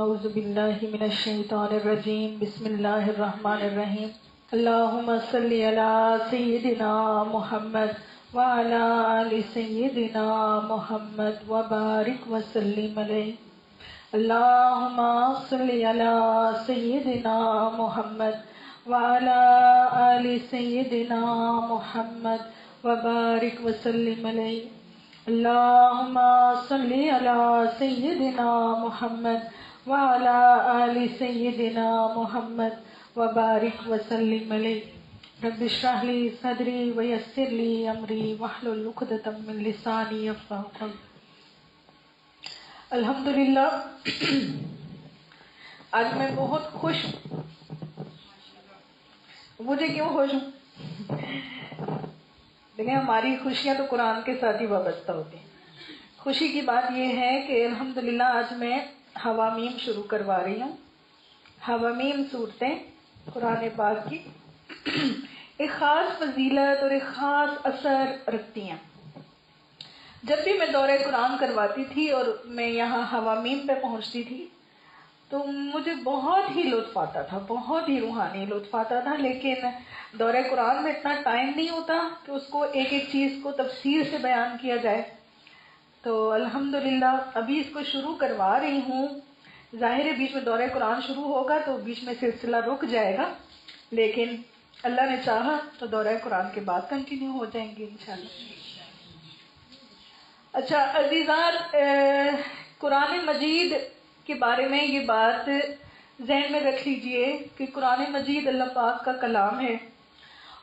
اعوذ باللہ من الشیطان الرجیم بسم اللہ الرحمن الرحیم اللہم صلی علی سیدنا محمد وعلی آل سیدنا محمد وبارک وسلم علیہ اللہم صلی علی سیدنا محمد وعلی آل سیدنا محمد وبارک وسلم علیہ اللہم صلی علی سیدنا محمد وعلی آل سیدنا محمد وبارک وسلم علیہ رب اشرح لی صدری ویسر لی امری واحلل عقدۃ من لسانی یفقہوا قولی۔ الحمدللہ آج میں بہت خوش ہوں۔ مجھے کیوں خوش ہوں؟ دیکھیں ہماری خوشیاں تو قرآن کے ساتھ ہی وابستہ ہوتی ہیں۔ خوشی کی بات یہ ہے کہ الحمدللہ آج میں حوامیم شروع کروا رہی ہوں۔ حوامیم صورتیں قرآن پاک کی ایک خاص فضیلت اور ایک خاص اثر رکھتی ہیں۔ جب بھی میں دورہ قرآن کرواتی تھی اور میں یہاں حوامیم پہ پہنچتی تھی تو مجھے بہت ہی لطف آتا تھا، بہت ہی روحانی لطف آتا تھا، لیکن دورہ قرآن میں اتنا ٹائم نہیں ہوتا کہ اس کو ایک ایک چیز کو تفصیل سے بیان کیا جائے۔ تو الحمدللہ ابھی اس کو شروع کروا رہی ہوں۔ ظاہر ہے بیچ میں دورہ قرآن شروع ہوگا تو بیچ میں سلسلہ رک جائے گا، لیکن اللہ نے چاہا تو دورہ قرآن کے بعد کنٹینیو ہو جائیں گے انشاءاللہ۔ اچھا عزیزان، قرآن مجید کے بارے میں یہ بات ذہن میں رکھ لیجئے کہ قرآن مجید اللہ پاک کا کلام ہے،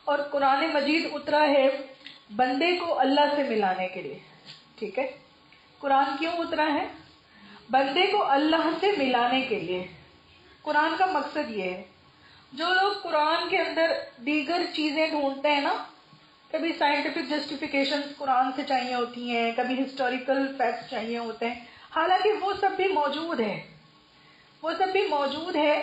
اور قرآن مجید اترا ہے بندے کو اللہ سے ملانے کے لیے۔ ٹھیک ہے، قرآن کیوں اترا ہے؟ بندے کو اللہ سے ملانے کے لیے۔ قرآن کا مقصد یہ ہے، جو لوگ قرآن کے اندر دیگر چیزیں ڈھونڈتے ہیں نا، کبھی سائنٹیفک جسٹیفیکیشن قرآن سے چاہیے ہوتی ہیں، کبھی ہسٹوریکل فیکٹس چاہیے ہوتے ہیں، حالانکہ وہ سب بھی موجود ہے، وہ سب بھی موجود ہے،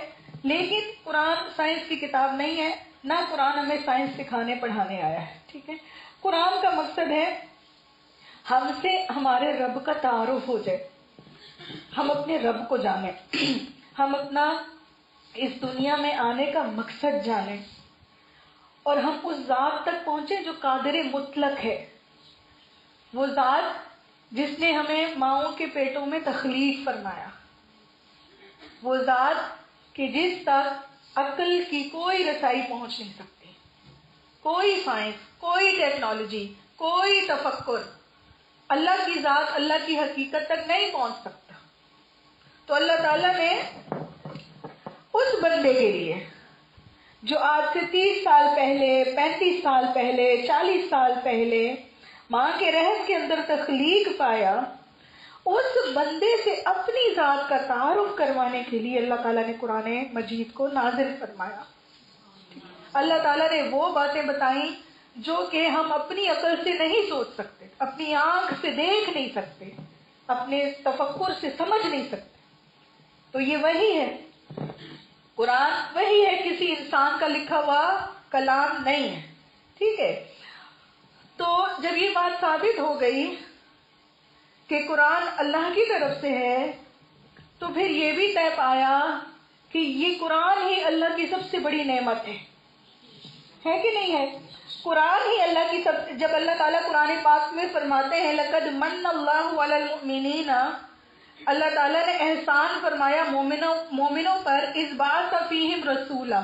لیکن قرآن سائنس کی کتاب نہیں ہے، نہ قرآن ہمیں سائنس سکھانے پڑھانے آیا ہے۔ ٹھیک ہے، قرآن کا مقصد ہے ہم سے ہمارے رب کا تعارف ہو جائے، ہم اپنے رب کو جانیں، ہم اپنا اس دنیا میں آنے کا مقصد جانیں، اور ہم اس ذات تک پہنچے جو قادر مطلق ہے، وہ ذات جس نے ہمیں ماؤں کے پیٹوں میں تخلیق فرمایا، وہ ذات کہ جس تک عقل کی کوئی رسائی پہنچ نہیں سکتی، کوئی سائنس، کوئی ٹیکنالوجی، کوئی تفکر اللہ کی ذات، اللہ کی حقیقت تک نہیں پہنچ سکتا۔ تو اللہ تعالیٰ نے اس بندے کے لیے جو آج سے 30 سال پہلے، 35 سال پہلے، 40 سال پہلے ماں کے رحم کے اندر تخلیق پایا، اس بندے سے اپنی ذات کا تعارف کروانے کے لیے اللہ تعالیٰ نے قرآن مجید کو نازل فرمایا۔ اللہ تعالیٰ نے وہ باتیں بتائیں جو کہ ہم اپنی عقل سے نہیں سوچ سکتے، اپنی آنکھ سے دیکھ نہیں سکتے، اپنے تفکر سے سمجھ نہیں سکتے۔ تو یہ وہی ہے، قرآن وہی ہے، کسی انسان کا لکھا ہوا کلام نہیں ہے۔ ٹھیک ہے، تو جب یہ بات ثابت ہو گئی کہ قرآن اللہ کی طرف سے ہے، تو پھر یہ بھی طے پایا کہ یہ قرآن ہی اللہ کی سب سے بڑی نعمت ہے کہ نہیں ہے؟ قرآن ہی اللہ کی جب اللہ تعالیٰ قرآن پاک میں فرماتے ہیں لَقَدْ مَنَّ اللَّهُ عَلَى الْمُؤْمِنِينَ، اللہ تعالیٰ نے احسان فرمایا مومنوں پر، اِذْ بَعَثَ فِيهِمْ رَسُولًا،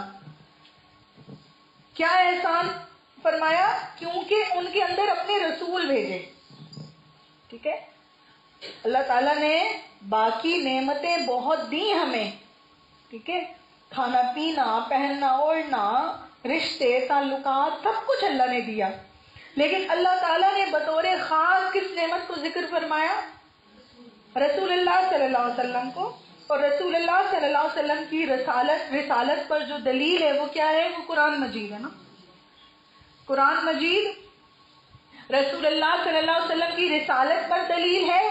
کیا احسان فرمایا؟ کیونکہ ان کے اندر اپنے رسول بھیجے۔ ٹھیک ہے، اللہ تعالیٰ نے باقی نعمتیں بہت دی ہمیں، ٹھیک ہے، کھانا پینا، پہننا اوڑھنا، رشتے، تعلقات، سب کچھ اللہ نے دیا، لیکن اللہ تعالیٰ نے بطور خاص کس نعمت کو ذکر فرمایا؟ رسول اللہ صلی اللہ علیہ وسلم کو۔ اور رسول اللہ صلی اللہ علیہ وسلم کی رسالت پر جو دلیل ہے وہ کیا ہے؟ وہ قرآن مجید ہے نا۔ قرآن مجید رسول اللہ صلی اللہ علیہ وسلم کی رسالت پر دلیل ہے،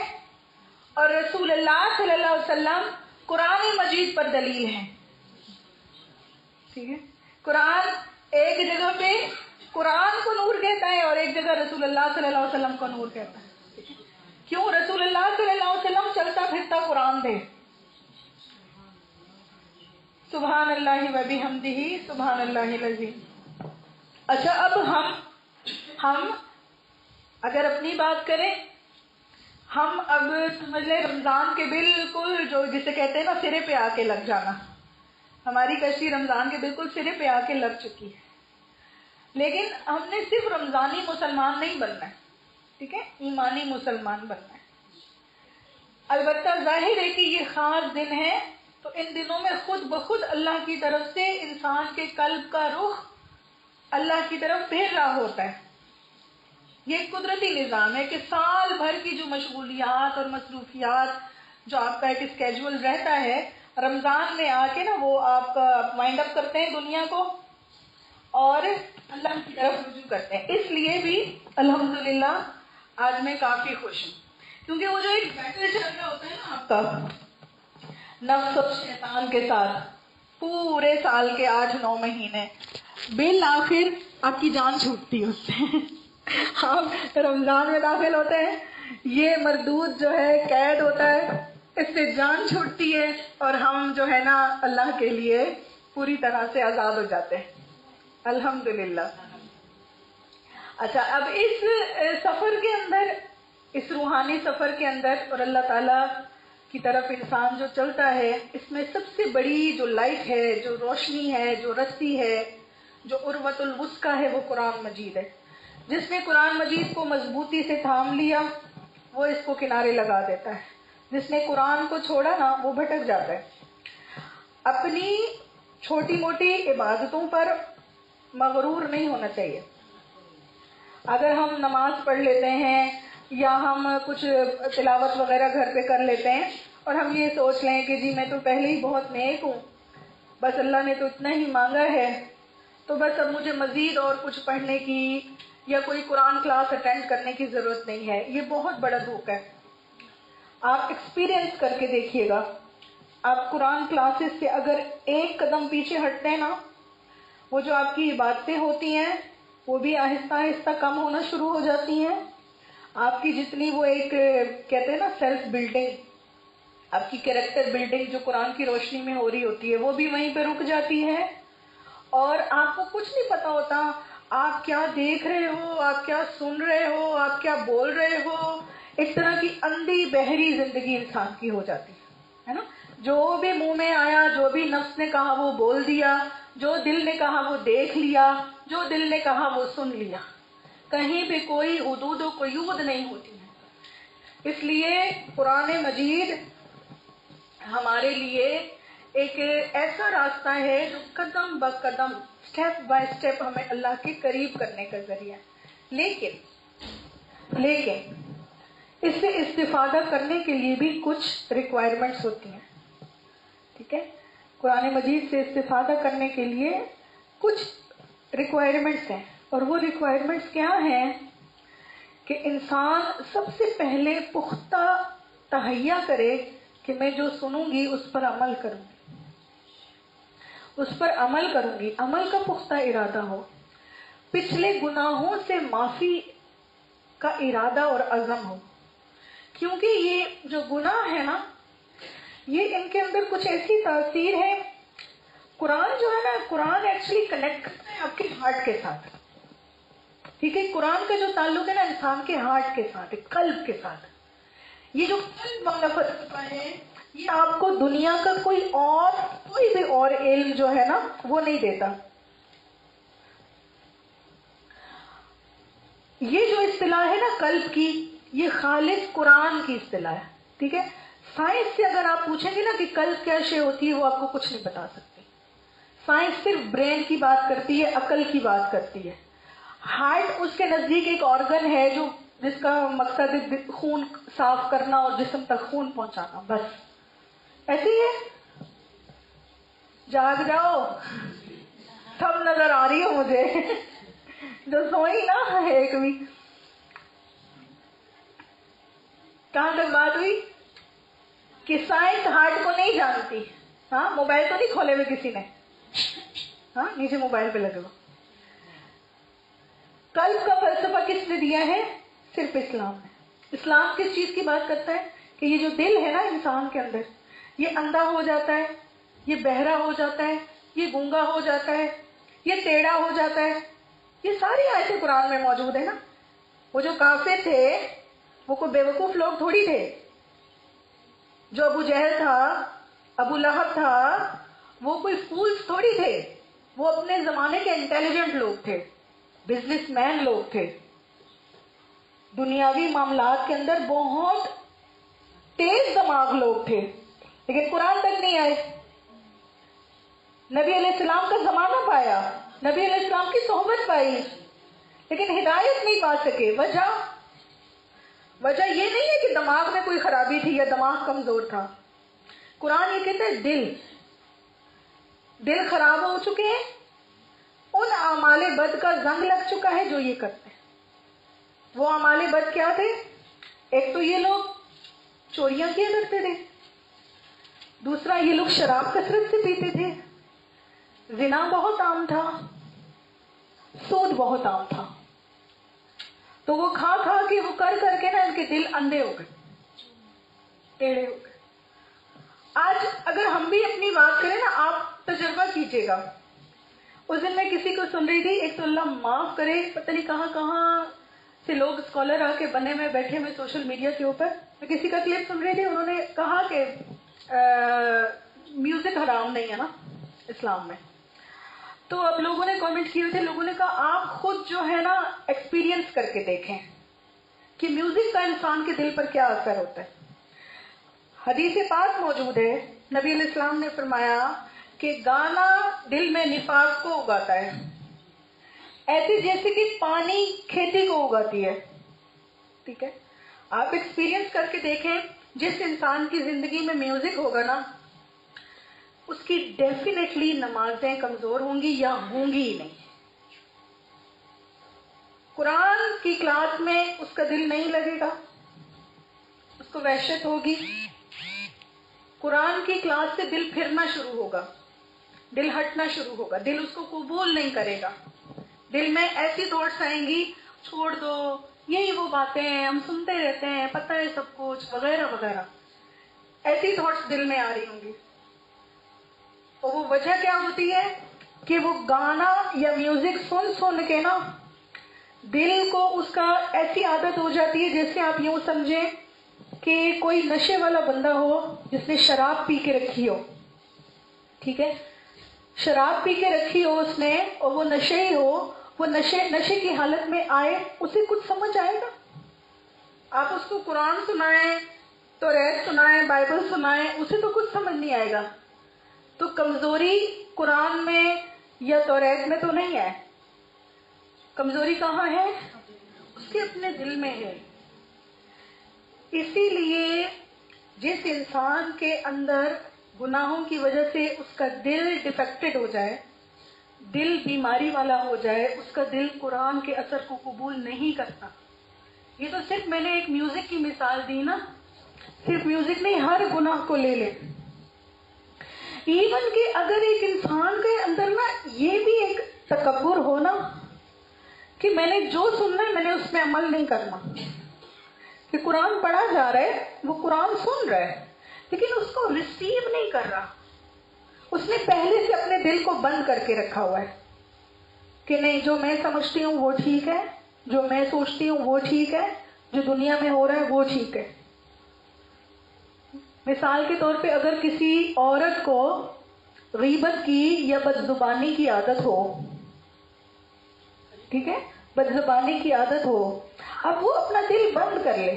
اور رسول اللہ صلی اللہ علیہ وسلم قرآن مجید پر دلیل ہے۔ ٹھیک ہے، قرآن ایک جگہ پہ قرآن کو نور کہتا ہے اور ایک جگہ رسول اللہ صلی اللہ علیہ وسلم کو نور کہتا ہے۔ کیوں؟ رسول اللہ صلی اللہ علیہ وسلم چلتا پھرتا قرآن تھے، سبحان اللہ و بحمدہ سبحان اللہ العظیم۔ اچھا، اب ہم اگر اپنی بات کریں، ہم اب سمجھ لیں رمضان کے بالکل جو جسے کہتے ہیں نا سرے پہ آ کے لگ جانا، ہماری کشتی رمضان کے بالکل سرے پہ آ کے لگ چکی ہے، لیکن ہم نے صرف رمضانی مسلمان نہیں بننا ہے، ٹھیک ہے، ایمانی مسلمان بننا ہے۔ البتہ ظاہر ہے کہ یہ خاص دن ہے، تو ان دنوں میں خود بخود اللہ کی طرف سے انسان کے قلب کا رخ اللہ کی طرف پھیر رہا ہوتا ہے۔ یہ ایک قدرتی نظام ہے کہ سال بھر کی جو مشغولیات اور مصروفیات جو آپ کا ایک اسکیجول رہتا ہے، رمضان میں آ کے نا وہ آپ کا مائنڈ اپ کرتے ہیں دنیا کو اور اللہ کی طرف رجوع کرتے ہیں۔ اس لیے بھی الحمدللہ آج میں کافی خوش ہوں، کیونکہ وہ جو ایک بیٹل چل رہا ہوتا ہے نا آپ کا نفس اور شیطان کے ساتھ پورے سال کے 8-9 مہینے، بالآخر آپ کی جان چھوٹتی ہے اس سے۔ آپ رمضان میں داخل ہوتے ہیں، یہ مردود جو ہے قید ہوتا ہے، اس سے جان چھوٹتی ہے اور ہم جو ہے نا اللہ کے لیے پوری طرح سے آزاد ہو جاتے ہیں، الحمدللہ۔ اچھا، اب اس سفر کے اندر، اس روحانی سفر کے اندر اور اللہ تعالیٰ کی طرف انسان جو چلتا ہے، اس میں سب سے بڑی جو لائٹ ہے، جو روشنی ہے، جو رسی ہے، جو عروۃ الوثقی ہے، وہ قرآن مجید ہے۔ جس نے قرآن مجید کو مضبوطی سے تھام لیا وہ اس کو کنارے لگا دیتا ہے، جس نے قرآن کو چھوڑا نا وہ بھٹک جاتا ہے۔ اپنی چھوٹی موٹی عبادتوں پر مغرور نہیں ہونا چاہیے۔ اگر ہم نماز پڑھ لیتے ہیں یا ہم کچھ تلاوت وغیرہ گھر پہ کر لیتے ہیں اور ہم یہ سوچ لیں کہ جی میں تو پہلے ہی بہت نیک ہوں، بس اللہ نے تو اتنا ہی مانگا ہے، تو بس اب مجھے مزید اور کچھ پڑھنے کی یا کوئی قرآن کلاس اٹینڈ کرنے کی ضرورت نہیں ہے، یہ بہت بڑا دھوکہ ہے۔ آپ ایکسپیرئنس کر کے دیکھیے گا، آپ قرآن کلاسز سے اگر ایک قدم پیچھے ہٹتے ہیں نا، وہ جو آپ کی عبادتیں ہوتی ہیں وہ بھی آہستہ آہستہ کم ہونا شروع ہو جاتی ہیں۔ آپ کی جتنی وہ ایک کہتے ہیں نا سیلف بلڈنگ، آپ کی کیریکٹر بلڈنگ جو قرآن کی روشنی میں ہو رہی ہوتی ہے، وہ بھی وہیں پہ رک جاتی ہے، اور آپ کو کچھ نہیں پتا ہوتا آپ کیا دیکھ رہے ہو، آپ کیا سن رہے ہو، آپ کیا بول رہے ہو۔ ایک طرح کی اندھی بہری زندگی انسان کی ہو جاتی ہے نا، جو بھی منہ میں آیا، جو بھی نفس نے کہا وہ بول دیا، جو دل نے کہا وہ دیکھ لیا، جو دل نے کہا وہ سن لیا، کہیں بھی کوئی حدود و قیود نہیں ہوتی ہے۔ اس لیے قرآن مجید ہمارے لیے ایک ایسا راستہ ہے جو قدم بہ قدم، سٹیپ بائی سٹیپ ہمیں اللہ کے قریب کرنے کا ذریعہ ہے۔ لیکن اس سے استفادہ کرنے کے لیے بھی کچھ ریکوائرمنٹس ہوتی ہیں، ٹھیک ہے، قرآن مجید سے استفادہ کرنے کے لیے کچھ ریکوائرمنٹس ہیں، اور وہ ریکوائرمنٹس کیا ہیں کہ انسان سب سے پہلے پختہ تہیہ کرے کہ میں جو سنوں گی اس پر عمل کروں گی، اس پر عمل کروں گی، عمل کا پختہ ارادہ ہو، پچھلے گناہوں سے معافی کا ارادہ اور عزم ہو، کیونکہ یہ جو گناہ ہے نا، یہ ان کے اندر کچھ ایسی تاثیر ہے۔ قرآن جو ہے نا، قرآن ایکچولی کنیکٹ کرتا ہے آپ کے ہارٹ کے ساتھ، ٹھیک ہے، قرآن کا جو تعلق ہے نا انسان کے ہارٹ کے ساتھ، قلب کے ساتھ۔ یہ جو قلب والا فلسفہ ہے، یہ آپ کو دنیا کا کوئی بھی اور علم جو ہے نا وہ نہیں دیتا۔ یہ جو اصطلاح ہے نا قلب کی، یہ خالص قرآن کی اصطلاح ہے، ٹھیک ہے۔ سائنس سے اگر آپ پوچھیں گے نا کہ قلب کیا شے ہوتی ہے، وہ آپ کو کچھ نہیں بتا سکتی۔ سائنس صرف برین کی بات کرتی ہے، عقل کی بات کرتی ہے۔ ہارٹ اس کے نزدیک ایک آرگن ہے جس کا مقصد ہے خون صاف کرنا اور جسم تک خون پہنچانا، بس ایسے ہی ہے۔ جاگ جاؤ، سب نظر آ رہی ہو مجھے، جو سوئی نا ایک بھی۔ کہاں تک بات ہوئی کہ سائنس ہارٹ کو نہیں جانتی۔ ہاں، موبائل تو نہیں کھولے ہوئے کسی نے، ہاں نیچے موبائل پہ لگے ہو۔ قلب کا فلسفہ کس نے دیا ہے؟ صرف اسلام ہے۔ اسلام کس چیز کی بات کرتا ہے کہ یہ جو دل ہے نا انسان کے اندر، یہ اندھا ہو جاتا ہے یہ بہرا ہو جاتا ہے، یہ گونگا ہو جاتا ہے، یہ ٹیڑھا ہو جاتا ہے. یہ ساری آیتیں قرآن میں موجود ہیں نا. وہ جو کافر تھے وہ کوئی بیوقوف لوگ تھوڑی تھے. جو ابو جہل تھا، ابو لہب تھا، وہ کوئی فولس تھوڑی تھے. وہ اپنے زمانے کے انٹیلیجنٹ لوگ تھے، بزنس مین لوگ تھے، دنیاوی معاملات کے اندر بہت تیز دماغ لوگ تھے. لیکن قرآن تک نہیں آئے. نبی علیہ السلام کا زمانہ پایا، نبی علیہ السلام کی صحبت پائی، لیکن ہدایت نہیں پا سکے. وجہ یہ نہیں ہے کہ دماغ میں کوئی خرابی تھی یا دماغ کمزور تھا. قرآن یہ کہتا ہے دل خراب ہو چکے ہیں، ان اعمال بد کا زنگ لگ چکا ہے جو یہ کرتے ہیں. وہ اعمال بد کیا تھے؟ ایک تو یہ لوگ چوریاں کیا کرتے تھے، دوسرا یہ لوگ شراب کثرت سے پیتے تھے، زنا بہت عام تھا، سود بہت عام تھا. تو وہ کھا کے وہ کر کے نا ان کے دل اندھے ہو گئے، ٹیڑھے ہو گئے. آج اگر ہم بھی اپنی بات کریں نا، آپ تجربہ کیجئے گا. اس دن میں کسی کو سن رہی تھی، ایک تو اللہ معاف کرے پتہ نہیں کہاں سے لوگ اسکالر آ کے بنے میں بیٹھے ہوئے سوشل میڈیا کے اوپر. میں کسی کا کلپ سن رہی تھی، انہوں نے کہا کہ میوزک حرام نہیں ہے نا اسلام میں. تو اب لوگوں نے کامنٹ کیے تھے، لوگوں نے کہا آپ خود جو ہے نا ایکسپیرینس کر کے دیکھیں کہ میوزک کا انسان کے دل پر کیا اثر ہوتا ہے. حدیث پاک موجود ہے، نبی علیہ السلام نے فرمایا کہ گانا دل میں نفاق کو اگاتا ہے، ایسے جیسے کہ پانی کھیتی کو اگاتی ہے. ٹھیک ہے، آپ ایکسپیرینس کر کے دیکھیں. جس انسان کی زندگی میں میوزک ہوگا نا، اس کی ڈیفینیٹلی نمازیں کمزور ہوں گی یا ہوں گی ہی نہیں. قرآن کی کلاس میں اس کا دل نہیں لگے گا، اس کو وحشت ہوگی. قرآن کی کلاس سے دل پھرنا شروع ہوگا، دل ہٹنا شروع ہوگا، دل اس کو قبول نہیں کرے گا. دل میں ایسی تھاٹس آئیں گی، چھوڑ دو، یہی وہ باتیں ہیں ہم سنتے رہتے ہیں، پتہ ہے سب کچھ، وغیرہ وغیرہ. ایسی تھاٹس دل میں آ رہی ہوں گی. اور وہ وجہ کیا ہوتی ہے کہ وہ گانا یا میوزک سن کے نا دل کو اس کا ایسی عادت ہو جاتی ہے، جیسے آپ یوں سمجھیں کہ کوئی نشے والا بندہ ہو جس نے شراب پی کے رکھی ہو. ٹھیک ہے، شراب پی کے رکھی ہو اس نے، اور وہ نشے ہی ہو، وہ نشے کی حالت میں آئے، اسے کچھ سمجھ آئے گا؟ آپ اس کو قرآن سنائیں، توریت سنائیں، بائبل سنائیں، اسے تو کچھ سمجھ نہیں آئے گا. تو کمزوری قرآن میں یا توریت میں تو نہیں ہے. کمزوری کہاں ہے؟ اس کے اپنے دل میں ہے. اسی لیے جس انسان کے اندر گناہوں کی وجہ سے اس کا دل ڈیفیکٹڈ ہو جائے، دل بیماری والا ہو جائے، اس کا دل قرآن کے اثر کو قبول نہیں کرتا. یہ تو صرف میں نے ایک میوزک کی مثال دی نا، صرف میوزک نہیں، ہر گناہ کو لے لیں. ایون کہ اگر ایک انسان کے اندر نا یہ بھی ایک تکبر ہو نا کہ میں نے جو سننا ہے میں نے اس میں عمل نہیں کرنا، کہ قرآن پڑھا جا رہا ہے، وہ قرآن سن رہا ہے لیکن اس کو ریسیو نہیں کر رہا. اس نے پہلے سے اپنے دل کو بند کر کے رکھا ہوا ہے کہ نہیں، جو میں سمجھتی ہوں وہ ٹھیک ہے، جو میں سوچتی ہوں وہ ٹھیک ہے، جو دنیا میں ہو رہا ہے وہ ٹھیک ہے. مثال کے طور پہ اگر کسی عورت کو غیبت کی یا بدزبانی کی عادت ہو، ٹھیک ہے، بدزبانی کی عادت ہو، اب وہ اپنا دل بند کر لے،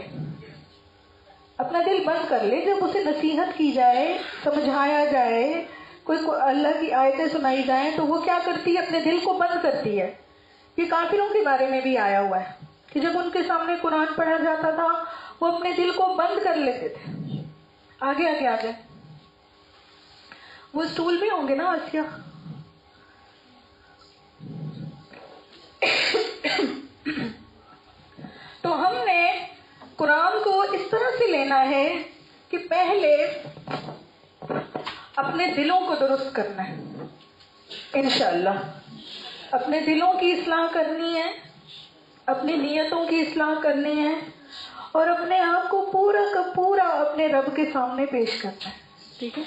اپنا دل بند کر لے. جب اسے نصیحت کی جائے، سمجھایا جائے، کوئی اللہ کی آیتیں سنائی جائیں، تو وہ کیا کرتی ہے؟ اپنے دل کو بند کرتی ہے. یہ کافروں کے بارے میں بھی آیا ہوا ہے کہ جب ان کے سامنے قرآن پڑھا جاتا تھا وہ اپنے دل کو بند کر لیتے تھے. آگے آگے آگے وہ اسٹول بھی ہوں گے نا آسیہ. تو ہم نے قرآن کو اس طرح سے لینا ہے کہ پہلے اپنے دلوں کو درست کرنا ہے. انشاءاللہ اپنے دلوں کی اصلاح کرنی ہے، اپنی نیتوں کی اصلاح کرنی ہے، اور اپنے آپ کو پورا کا پورا اپنے رب کے سامنے پیش کرنا ہے. ٹھیک ہے،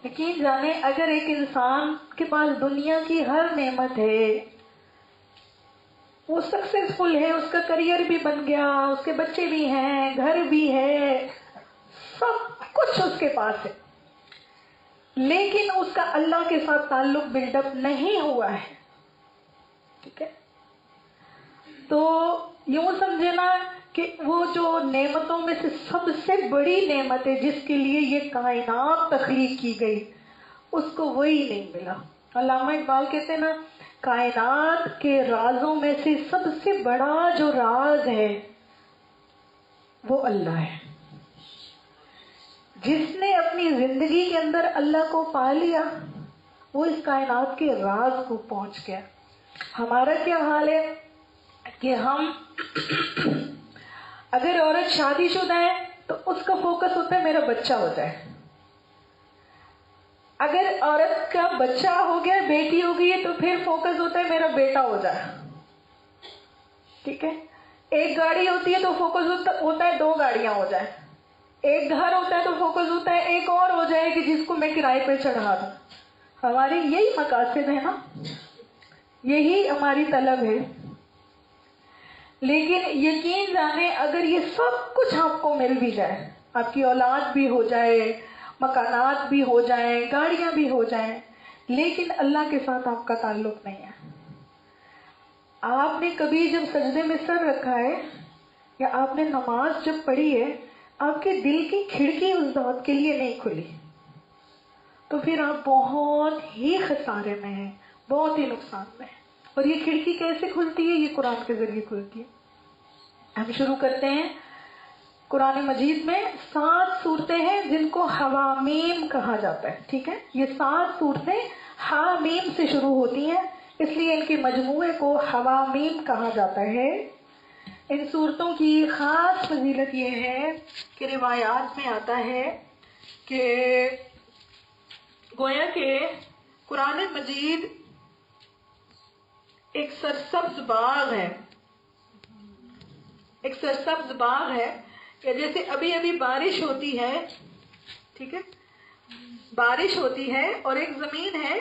یقین جانے اگر ایک انسان کے پاس دنیا کی ہر نعمت ہے، وہ سکسیسفل ہے، اس کا کریئر بھی بن گیا، اس کے بچے بھی ہیں، گھر بھی ہے، سب کچھ اس کے پاس ہے، لیکن اس کا اللہ کے ساتھ تعلق بلڈ اپ نہیں ہوا ہے، ٹھیک ہے، تو یوں سمجھے نا کہ وہ جو نعمتوں میں سے سب سے بڑی نعمت ہے جس کے لیے یہ کائنات تخلیق کی گئی، اس کو وہی نہیں ملا۔ علامہ اقبال کہتے ہیں نا، کائنات کے رازوں میں سے سب سے بڑا جو راز ہے وہ اللہ ہے۔ جس نے اپنی زندگی کے اندر اللہ کو پا لیا وہ اس کائنات کے راز کو پہنچ گیا۔ ہمارا کیا حال ہے کہ ہم اگر عورت شادی شدہ ہے تو اس کا فوکس ہوتا ہے میرا بچہ ہو جائے، اگر عورت کا بچہ ہو گیا، بیٹی ہو گئی ہے، تو پھر فوکس ہوتا ہے میرا بیٹا ہو جائے، ٹھیک ہے، ایک گاڑی ہوتی ہے تو فوکس ہوتا ہے 2 گاڑیاں ہو جائیں، ایک گھر ہوتا ہے تو فوکس ہوتا ہے ایک اور ہو جائے کہ جس کو میں کرائے پہ چڑھا دوں۔ ہماری یہی مقاصد ہے نا، یہی ہماری طلب ہے، لیکن یقین جانے اگر یہ سب کچھ آپ کو مل بھی جائے، آپ کی اولاد بھی ہو جائے، مکانات بھی ہو جائیں، گاڑیاں بھی ہو جائیں، لیکن اللہ کے ساتھ آپ کا تعلق نہیں ہے۔ آپ نے کبھی جب سجدے میں سر رکھا ہے یا آپ نے نماز جب پڑھی ہے، آپ کے دل کی کھڑکی اس ذات کے لیے نہیں کھلی، تو پھر آپ بہت ہی خسارے میں ہیں، بہت ہی نقصان میں ہیں۔ اور یہ کھڑکی کیسے کھلتی ہے؟ یہ قرآن کے ذریعے کھلتی ہے۔ ہم شروع کرتے ہیں۔ قرآن مجید میں 7 صورتیں ہیں جن کو حوامیم کہا جاتا ہے، ٹھیک ہے، یہ 7 صورتیں حامیم سے شروع ہوتی ہیں، اس لیے ان کے مجموعے کو حوامیم کہا جاتا ہے۔ ان صورتوں کی خاص فضیلت یہ ہے کہ روایات میں آتا ہے کہ گویا کہ قرآن مجید ایک سرسبز باغ ہے، ایک سرسبز باغ ہے کہ جیسے ابھی ابھی بارش ہوتی ہے، ٹھیک ہے، بارش ہوتی ہے اور ایک زمین ہے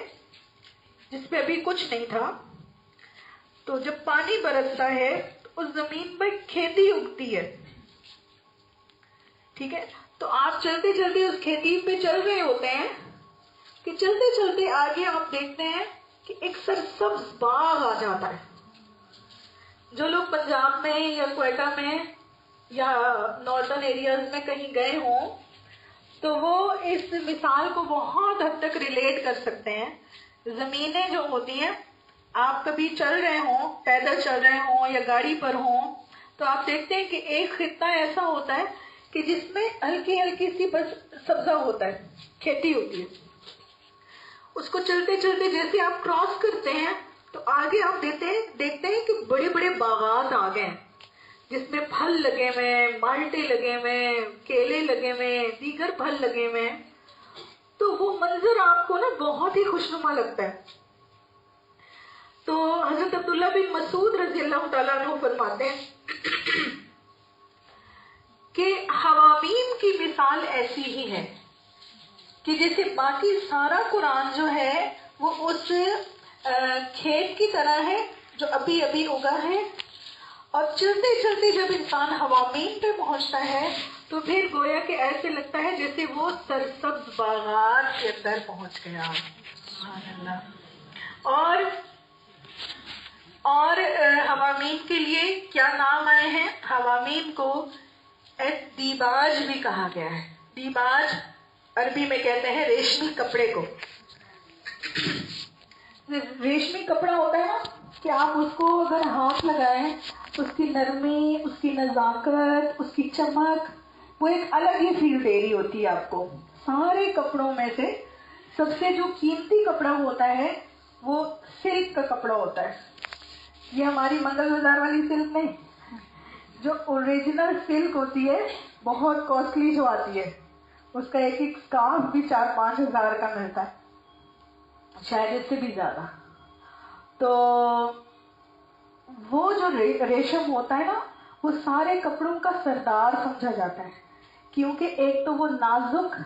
جس پہ ابھی کچھ نہیں تھا، تو جب پانی برستا ہے تو اس زمین پر کھیتی اگتی ہے، ٹھیک ہے، تو آپ چلتے چلتے اس کھیتی پہ چل رہے ہوتے ہیں کہ چلتے چلتے آگے آپ دیکھتے ہیں کہ ایک سرسبز باغ آ جاتا ہے۔ جو لوگ پنجاب میں یا کوئٹہ میں یا نارتھن ایریاز میں کہیں گئے ہوں تو وہ اس مثال کو بہت حد تک ریلیٹ کر سکتے ہیں۔ زمینیں جو ہوتی ہیں، آپ کبھی چل رہے ہوں، پیدل چل رہے ہوں یا گاڑی پر ہوں، تو آپ دیکھتے ہیں کہ ایک خطہ ایسا ہوتا ہے کہ جس میں ہلکی ہلکی سی بس سبزہ ہوتا ہے، کھیتی ہوتی ہے۔ اس کو چلتے چلتے جیسے آپ کراس کرتے ہیں تو آگے آپ دیکھتے ہیں کہ بڑے بڑے باغات آ گئے ہیں جس میں پھل لگے ہوئے ہیں، مالٹے لگے ہوئے ہیں، کیلے لگے ہوئے ہیں، دیگر پھل لگے ہوئے ہیں، تو وہ منظر آپ کو نا بہت ہی خوشنما لگتا ہے۔ تو حضرت عبداللہ بن مسعود رضی اللہ تعالیٰ عنہ فرماتے ہیں کہ حوامیم کی مثال ایسی ہی ہے کہ جیسے باقی سارا قرآن جو ہے وہ اس کھیت کی طرح ہے جو ابھی ابھی اگا ہے، اور چلتے چلتے جب انسان حوامیم پہ پہنچتا ہے تو پھر گویا کہ ایسے لگتا ہے جیسے وہ سرسبز باغات کے اندر پہنچ گیا۔ سبحان اللہ۔ اور حوامیم کے لیے کیا نام آئے ہیں؟ حوامیم کو دیباج بھی کہا گیا ہے۔ دیباج عربی میں کہتے ہیں ریشمی کپڑے کو۔ ریشمی کپڑا ہوتا ہے نا کہ آپ اس کو اگر ہاتھ لگائیں، اس کی نرمی، اس کی نزاکت، اس کی چمک، وہ ایک الگ ہی فیل دے رہی ہوتی ہے آپ کو۔ سارے کپڑوں میں سے سب سے جو قیمتی کپڑا ہوتا ہے وہ سلک کا کپڑا ہوتا ہے۔ یہ ہماری منگل بازار والی سلک نہیں، جو اوریجنل سلک ہوتی ہے، بہت کاسٹلی جو آتی ہے، اس کا ایک ایک اسکارف بھی 4-5 ہزار کا ملتا ہے، شاید اس سے بھی زیادہ۔ تو وہ جو ریشم ہوتا ہے نا، وہ سارے کپڑوں کا سردار سمجھا جاتا ہے، کیونکہ ایک تو وہ نازک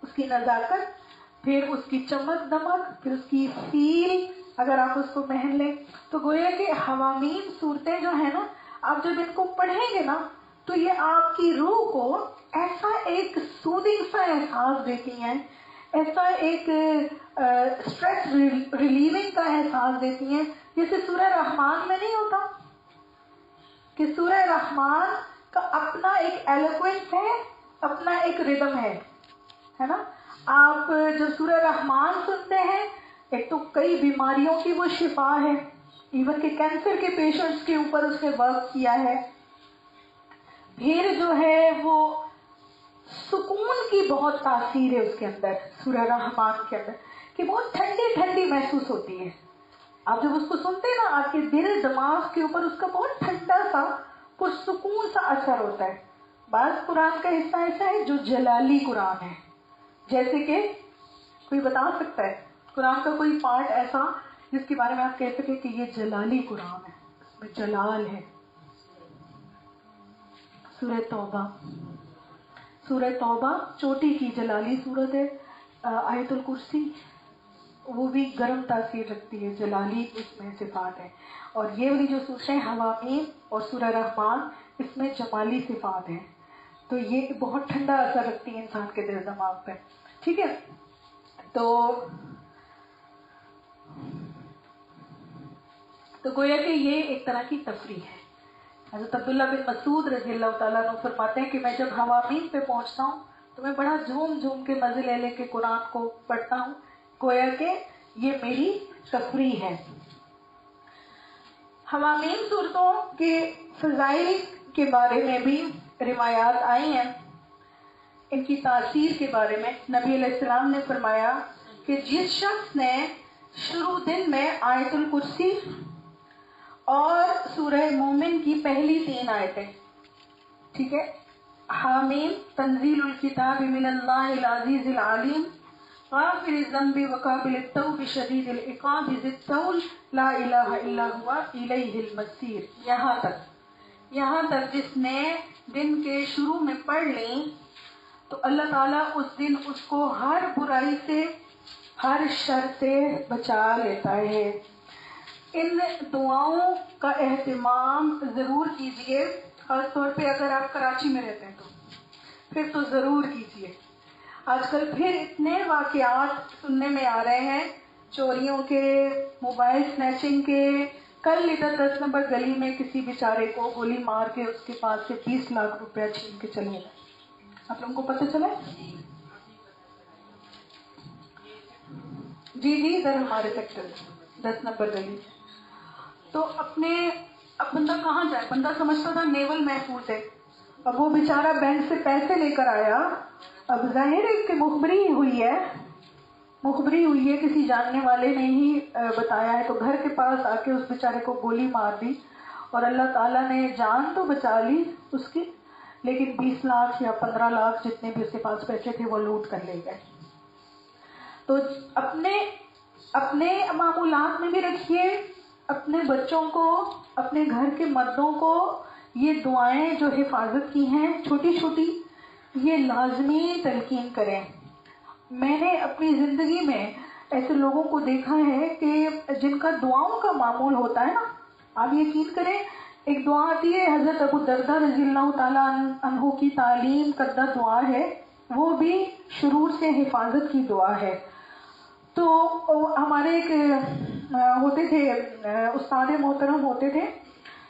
اس کی نزاکت، پھر اس کی چمک دمک، پھر اس کی فیل اگر آپ اس کو پہن لیں تو گویا کہ حوامیم صورتیں جو ہیں نا، آپ جب ان کو پڑھیں گے نا تو یہ آپ کی روح کو ایسا ایک سودنگ سا احساس دیتی ہیں، ایسا ایک اسٹریس ریلیونگ کا احساس دیتی ہیں، جیسے سورہ رحمان میں نہیں ہوتا کہ سورہ رحمان کا اپنا ایک ایلوکوینس ہے، اپنا ایک ردم ہے نا. آپ جو سورہ رحمان سنتے ہیں، ایک تو کئی بیماریوں کی وہ شفا ہے، ایون کہ کینسر کے پیشنٹس کے اوپر اس نے ورک کیا ہے. پھر جو ہے وہ سکون کی بہت تاثیر ہے اس کے اندر، سورہ رحمان کے اندر، کہ بہت ٹھنڈی ٹھنڈی محسوس ہوتی ہے. آپ جب اس کو سنتے ہیں نا، آپ کے دل دماغ کے اوپر اس کا بہت ٹھنڈا سا پرسکون سا اثر ہوتا ہے. بعض قرآن کا حصہ ایسا ہے جو جلالی قرآن ہے، جیسے کہ کوئی بتا سکتا ہے قرآن کا کوئی پارٹ ایسا جس کے بارے میں آپ کہہ سکیں کہ یہ جلالی قرآن ہے، اس میں جلال ہے. سورہ توبہ، سورہ توبہ چوٹی کی جلالی صورت ہے. آیت الکرسی وہ بھی گرم تاثیر رکھتی ہے، جلالی اس میں صفات ہے. اور یہ والی جو سورتیں حوامیم اور سورہ رحمان، اس میں جمالی صفات ہیں. تو یہ بہت ٹھنڈا اثر رکھتی ہے انسان کے دل دماغ پہ. ٹھیک ہے، تو گویا کہ یہ ایک طرح کی تفریح ہے. حضرت عبداللہ بن مسعود رضی اللہ تعالیٰ عنہ فرماتے ہیں کہ میں جب حوامیم پہ پہنچتا ہوں تو میں بڑا جھوم جھوم کے مزے لے لے کے قرآن کو پڑھتا ہوں، گویا کہ یہ میری تفریح ہے. حوامیم صورتوں کے فضائل کے بارے میں بھی روایات آئی ہیں. ان کی تاثیر کے بارے میں نبی علیہ السلام نے فرمایا کہ جس شخص نے شروع دن میں آیت الکرسی اور سورہ مومن کی پہلی 3 آیتیں، ٹھیک ہے، حامیم تنزیل الکتاب من اللہ العزیز العلیم غافر الذنب وقابل التوب شدید العقاب ذی الطول لا الہ الا ہوا الیہ المصیر، یہاں تک جس نے دن کے شروع میں پڑھ لیں تو اللہ تعالیٰ اس دن اس کو ہر برائی سے، ہر شر سے بچا لیتا ہے. ان دعاؤں کا اہتمام ضرور کیجیے، خاص طور پہ اگر آپ کراچی میں رہتے ہیں تو پھر تو ضرور کیجیے. آج کل پھر اتنے واقعات سننے میں آ رہے ہیں چوریوں کے، موبائل سنیچنگ کے. کل ادھر 10 نمبر گلی میں کسی بیچارے کو گولی مار کے اس کے پاس سے 20 لاکھ روپیہ چھین کے چلے گئے. آپ لوگوں کو پتہ چلا؟ جی ادھر ہمارے سیکٹر 10 نمبر گلی. تو اب بندہ کہاں جائے؟ بندہ سمجھتا تھا نیول محفوظ ہے. اب وہ بیچارہ بینک سے پیسے لے کر آیا، اب ظاہر ہے کہ مخبری ہوئی ہے، کسی جاننے والے نے ہی بتایا ہے، تو گھر کے پاس آ کے اس بیچارے کو گولی مار دی اور اللہ تعالیٰ نے جان تو بچا لی اس کی، لیکن 20 لاکھ یا 15 لاکھ جتنے بھی اس کے پاس پیسے تھے وہ لوٹ کر لے گئے. تو اپنے معمولات میں بھی رکھیے، اپنے بچوں کو، اپنے گھر کے مردوں کو یہ دعائیں جو حفاظت کی ہیں چھوٹی چھوٹی، یہ لازمی تلقین کریں. میں نے اپنی زندگی میں ایسے لوگوں کو دیکھا ہے کہ جن کا دعاؤں کا معمول ہوتا ہے نا، آپ یقین کریں ایک دعا آتی ہے حضرت ابو درداء رضی اللہ تعالیٰ عنہ کی تعلیم کردہ دعا ہے، وہ بھی شرور سے حفاظت کی دعا ہے. تو ہمارے ایک ہوتے تھے استاد محترم ہوتے تھے،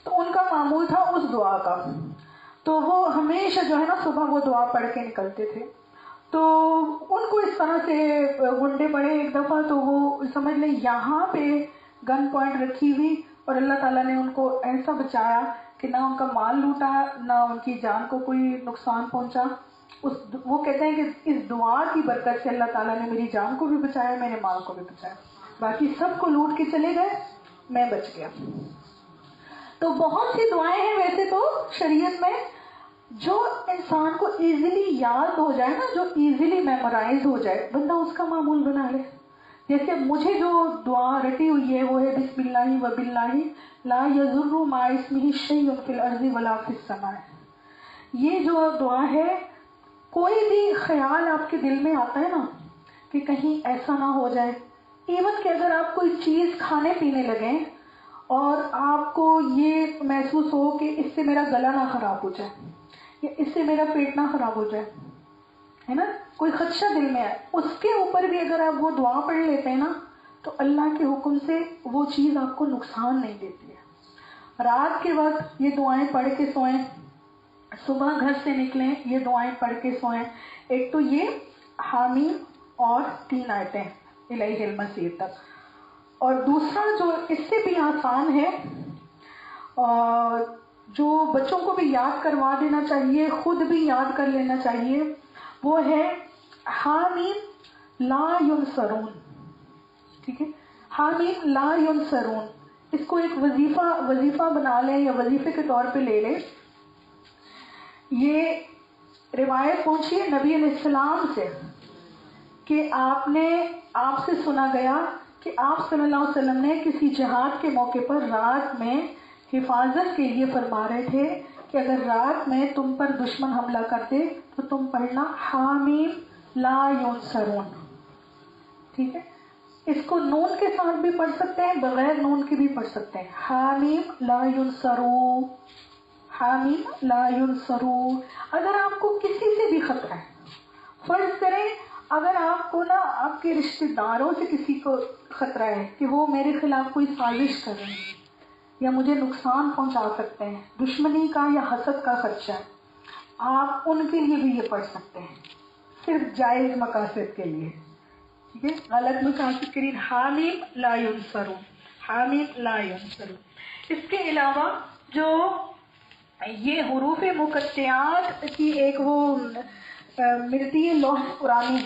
تو ان کا معمول تھا اس دعا کا، تو وہ ہمیشہ جو ہے نا صبح وہ دعا پڑھ کے نکلتے تھے. تو ان کو اس طرح سے گنڈے پڑے ایک دفعہ، تو وہ سمجھ لیں یہاں پہ گن پوائنٹ رکھی ہوئی، اور اللہ تعالیٰ نے ان کو ایسا بچایا کہ نہ ان کا مال لوٹا، نہ ان کی جان کو کوئی نقصان پہنچا. وہ کہتے ہیں کہ اس دعا کی برکت سے اللہ تعالیٰ نے میری جان کو بھی بچایا، میرے مال کو بھی بچایا، باقی سب کو لوٹ کے چلے گئے، میں بچ گیا. تو بہت سی دعائیں ہیں ویسے تو شریعت میں جو انسان کو ایزیلی یاد ہو جائے نا، جو ایزیلی میمورائز ہو جائے، بندہ اس کا معمول بنا لے. جیسے مجھے جو دعا رٹی ہوئی ہے وہ ہے بسم اللہ و باللہ لا یضر مع اسمہ شیء فی الارض ولا فی السماء. یہ جو دعا ہے کوئی بھی خیال آپ کے دل میں آتا ہے نا کہ کہیں ایسا نہ ہو جائے، ایون کہ اگر آپ کوئی چیز کھانے پینے لگیں اور آپ کو یہ محسوس ہو کہ اس سے میرا گلا نہ خراب ہو جائے یا اس سے میرا پیٹ نہ خراب ہو جائے، ہے نا، کوئی خدشہ دل میں آئے، اس کے اوپر بھی اگر آپ وہ دعا پڑھ لیتے ہیں نا تو اللہ کے حکم سے وہ چیز آپ کو نقصان نہیں دیتی ہے۔ رات کے وقت یہ دعائیں پڑھ کے سوئیں، صبح گھر سے نکلیں یہ دعائیں پڑھ کے سوئیں۔ ایک تو یہ حامیم اور 3 آیتیں الیہ المصیر تک، اور دوسرا جو اس سے بھی آسان ہے اور جو بچوں کو بھی یاد کروا دینا چاہیے، خود بھی یاد کر لینا چاہیے، وہ ہے حامیم لا ینصرون۔ ٹھیک ہے، حامیم لا ینصرون، اس کو ایک وظیفہ بنا لیں یا وظیفے کے طور پہ لے لیں۔ یہ روایت پہنچی ہے نبی علیہ السلام سے کہ آپ سے سنا گیا کہ آپ صلی اللہ علیہ وسلم نے کسی جہاد کے موقع پر رات میں حفاظت کے لیے فرما رہے تھے کہ اگر رات میں تم پر دشمن حملہ کرتے تو تم پڑھنا حامیم لا ینصرون۔ ٹھیک ہے، اس کو نون کے ساتھ بھی پڑھ سکتے ہیں، بغیر نون کے بھی پڑھ سکتے ہیں، حامیم لا ینصرون، حامیم لا ینصرون۔ اگر آپ کو کسی سے بھی خطرہ ہے، فرض کریں اگر آپ کو نا آپ کے رشتہ داروں سے کسی کو خطرہ ہے کہ وہ میرے خلاف کوئی سازش کر رہے ہیں یا مجھے نقصان پہنچا سکتے ہیں، دشمنی کا یا حسد کا خدشہ ہے، آپ ان کے لیے بھی یہ پڑھ سکتے ہیں، صرف جائز مقاصد کے لیے۔ ٹھیک ہے، غلط مقاصد کے لیے حامیم لا ینصرون، حامیم لا ینصرون۔ اس کے علاوہ جو یہ حروف مقطعات کی ایک وہ ملتی ہے لوح قرآنی،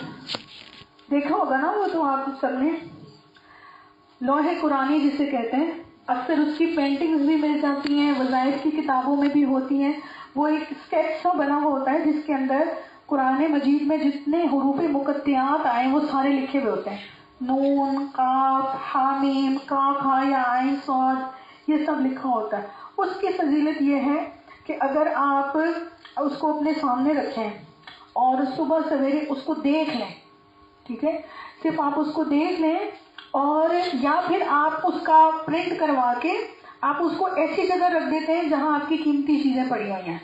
دیکھا ہوگا نا وہ تو آپ سب نے، لوح قرآنی جسے کہتے ہیں، اکثر اس کی پینٹنگز بھی مل جاتی ہیں، وظائف کی کتابوں میں بھی ہوتی ہیں۔ وہ ایک اسکیچ سا بنا ہوا ہوتا ہے جس کے اندر قرآن مجید میں جتنے حروف مقطعات آئے وہ سارے لکھے ہوئے ہوتے ہیں، نون، قاف، حامیم، کاف ہا یا عین صاد، یہ سب لکھا ہوتا ہے۔ اس کی فضیلت یہ ہے کہ اگر آپ اس کو اپنے سامنے رکھیں اور صبح سویرے اس کو دیکھ لیں، ٹھیک ہے، صرف آپ اس کو دیکھ لیں، اور یا پھر آپ اس کا پرنٹ کروا کے آپ اس کو ایسی جگہ رکھ دیتے ہیں جہاں آپ کی قیمتی چیزیں پڑی ہوئی ہیں۔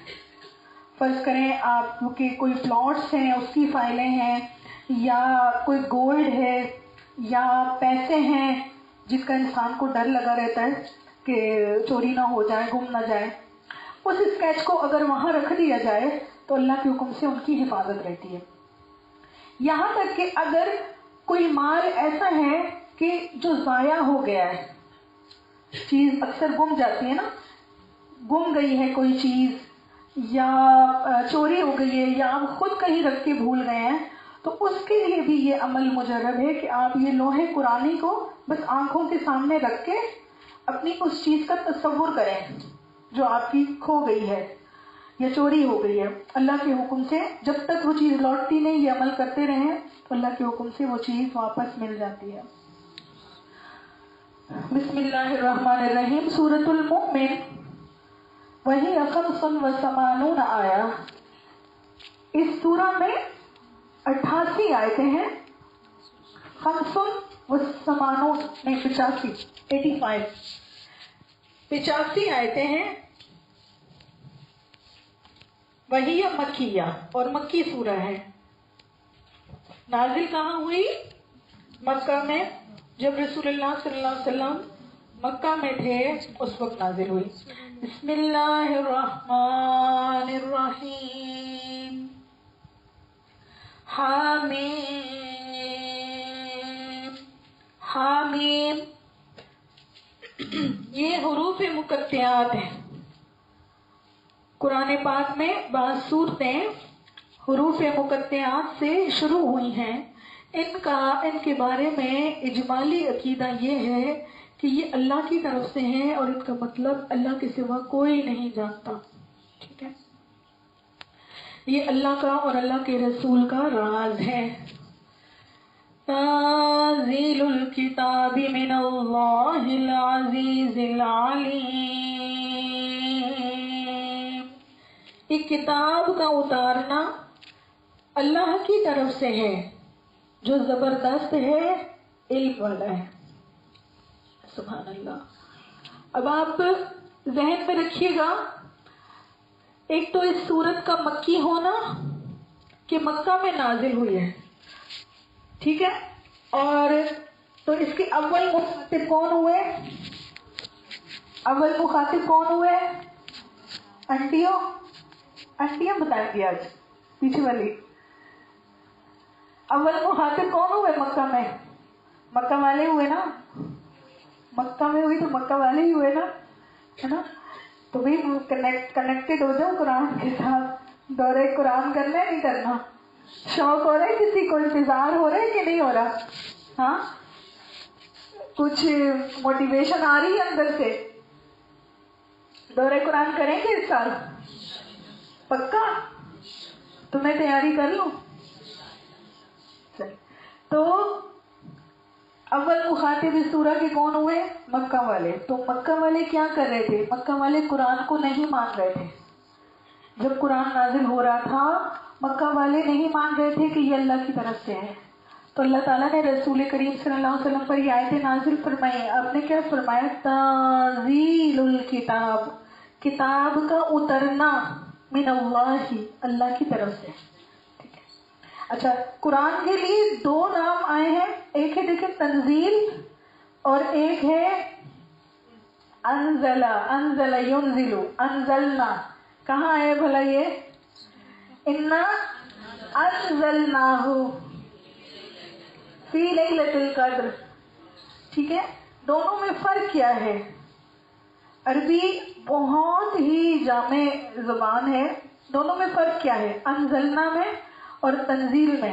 فرض کریں آپ کے کوئی پلاٹس ہیں، اس کی فائلیں ہیں، یا کوئی گولڈ ہے یا پیسے ہیں جس کا انسان کو ڈر لگا رہتا ہے کہ چوری نہ ہو جائے، گم نہ جائے، اس اسکیچ کو اگر وہاں رکھ دیا جائے تو اللہ کے حکم سے ان کی حفاظت رہتی ہے۔ یہاں تک کہ اگر کوئی مال ایسا ہے کہ جو ضائع ہو گیا ہے، چیز اکثر گم جاتی ہے نا، گم گئی ہے کوئی چیز یا چوری ہو گئی ہے یا آپ خود کہیں رکھ کے بھول گئے ہیں، تو اس کے لیے بھی یہ عمل مجرب ہے کہ آپ یہ لوح قرآنی کو بس آنکھوں کے سامنے رکھ کے اپنی اس چیز کا تصور کریں جو آپ کی کھو گئی ہے یا چوری ہو گئی ہے۔ اللہ کے حکم سے جب تک وہ چیز لوٹتی نہیں، یہ عمل کرتے رہیں تو اللہ کے حکم سے وہ چیز واپس مل جاتی ہے۔ بسم اللہ الرحمن الرحیم، سورۃ المؤمن، وہی 85 آیا۔ اس سورہ میں 88 آیتیں ہیں، 85 آیتیں ہیں، وہی مکیہ اور مکی سورہ ہے۔ نازل کہاں ہوئی؟ مکہ میں، جب رسول اللہ صلی اللہ علیہ وسلم مکہ میں تھے اس وقت نازل ہوئی۔ بسم اللہ الرحمن الرحیم، حامیم حامیم، یہ حروف مقطعات ہیں۔ قرآن پاک میں بعض صورتیں حروف مقطعات سے شروع ہوئی ہیں۔ ان کے بارے میں اجمالی عقیدہ یہ ہے کہ یہ اللہ کی طرف سے ہیں اور ان کا مطلب اللہ کے سوا کوئی نہیں جانتا۔ ٹھیک ہے، یہ اللہ کا اور اللہ کے رسول کا راز ہے۔ تنزیل الکتاب من اللہ العزیز العلیم، ایک کتاب کا اتارنا اللہ کی طرف سے ہے جو زبردست ہے، علم والا ہے. سبحان اللہ. اب آپ ذہن میں رکھیے گا، ایک تو اس سورت کا مکی ہونا کہ مکہ میں نازل ہوئی ہے، ٹھیک ہے، اور تو اس کے اول مخاطب کون ہوئے؟ اول مخاطب کون ہوئے؟ انٹیوں بتائیں گی آج پیچھے والی. اول مخاطب کون ہوئے مکہ میں؟ مکہ والے ہوئے نا. مکہ میں ہوئی تو مکہ والے ہی ہوئے نا، ہے نا. تو بھی کنیکٹڈ ہو جاؤ قرآن کے ساتھ. دورے قرآن کرنا ہے نہیں کرنا؟ شوق ہو رہا ہے کسی کو؟ انتظار ہو رہا ہے کہ نہیں ہو رہا؟ ہاں، کچھ موٹیویشن آ رہی ہے اندر سے؟ دورے قرآن کریں گے اس سال پکا؟ تو میں تیاری کر لوں. تو اول مخاطب اس سورہ کے کون ہوئے؟ مکہ والے. تو مکہ والے کیا کر رہے تھے؟ مکہ والے قرآن کو نہیں مان رہے تھے. جب قرآن نازل ہو رہا تھا مکہ والے نہیں مان رہے تھے کہ یہ اللہ کی طرف سے ہے. تو اللہ تعالیٰ نے رسول کریم صلی اللہ علیہ وسلم پر یہ آیتیں نازل فرمائی. آپ نے کیا فرمایا؟ تنزیل الکتاب، کتاب کا اترنا، من اللہ، اللہ کی طرف سے. ٹھیک ہے. اچھا، قرآن کے لیے دو نام آئے ہیں، ایک ہے دیکھیں تنزیل اور ایک ہے انزل. انزل ینزل، انزلنا. کہاں ہے بھلا یہ؟ انا انزلناہ فی لیلۃ القدر. ٹھیک ہے. دونوں میں فرق کیا ہے؟ عربی بہت ہی جامع زبان ہے. دونوں میں فرق کیا ہے؟ انزلنا میں اور تنزیل میں.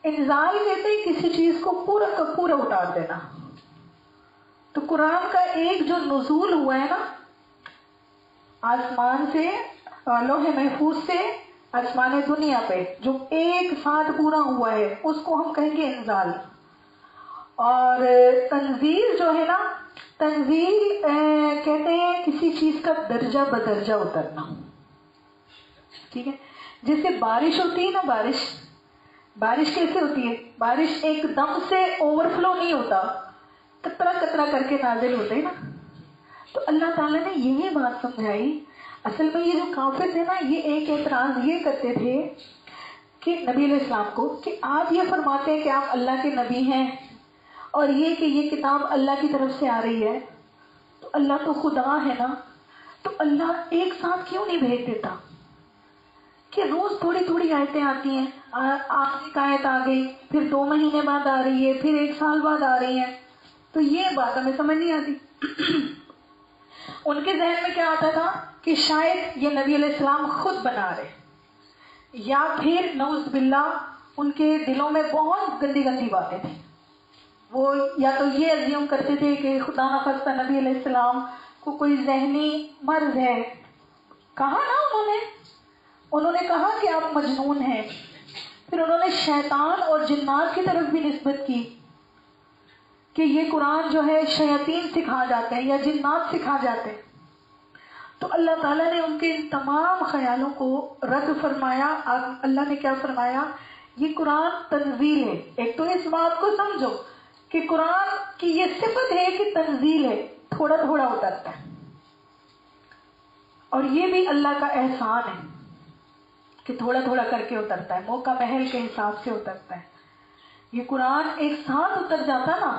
انزال کہتے ہیں کسی چیز کو پورا کا پورا اتار دینا. تو قرآن کا ایک جو نزول ہوا ہے نا، آسمان سے، لوح محفوظ سے آسمان دنیا پہ جو ایک ساتھ پورا ہوا ہے، اس کو ہم کہیں گے انزال. اور تنزیل جو ہے نا، تنزیل کہتے ہیں کسی چیز کا درجہ بدرجہ اترنا. ٹھیک ہے. جیسے بارش ہوتی ہے نا، بارش کیسے ہوتی ہے؟ بارش ایک دم سے اوور فلو نہیں ہوتا، قطرہ قطرہ کر کے نازل ہوتے ہیں نا. تو اللہ تعالیٰ نے یہی بات سمجھائی. اصل میں یہ جو کافر تھے نا، یہ ایک اعتراض یہ کرتے تھے کہ نبی علیہ السلام کو، کہ آپ یہ فرماتے ہیں کہ آپ اللہ کے نبی ہیں، اور یہ کہ یہ کتاب اللہ کی طرف سے آ رہی ہے، تو اللہ تو خدا ہے نا، تو اللہ ایک ساتھ کیوں نہیں بھیج دیتا کہ روز تھوڑی تھوڑی آیتیں آتی ہیں؟ آج ایک آیت آ گئی، پھر 2 مہینے بعد آ رہی ہے، پھر 1 سال بعد آ رہی ہے. تو یہ بات ہمیں سمجھ نہیں آتی. ان کے ذہن میں کیا آتا تھا کہ شاید یہ نبی علیہ السلام خود بنا رہے، یا پھر نعوذ باللہ ان کے دلوں میں بہت گندی گندی باتیں تھیں. وہ یا تو یہ ازیوم کرتے تھے کہ خدا نخواستہ نبی علیہ السلام کو کوئی ذہنی مرض ہے. کہا نا انہوں نے کہا کہ آپ مجنون ہیں. پھر انہوں نے شیطان اور جنات کی طرف بھی نسبت کی کہ یہ قرآن جو ہے شیاطین سکھا جاتے ہیں یا جنات سکھا جاتے ہیں. تو اللہ تعالیٰ نے ان کے ان تمام خیالوں کو رد فرمایا. اللہ نے کیا فرمایا؟ یہ قرآن تنزیل ہے. ایک تو اس بات کو سمجھو کہ قرآن کی یہ صفت ہے کہ تنزیل ہے، تھوڑا تھوڑا اترتا ہے، اور یہ بھی اللہ کا احسان ہے کہ تھوڑا تھوڑا کر کے اترتا ہے، موقع محل کے حساب سے اترتا ہے. یہ قرآن ایک ساتھ اتر جاتا نا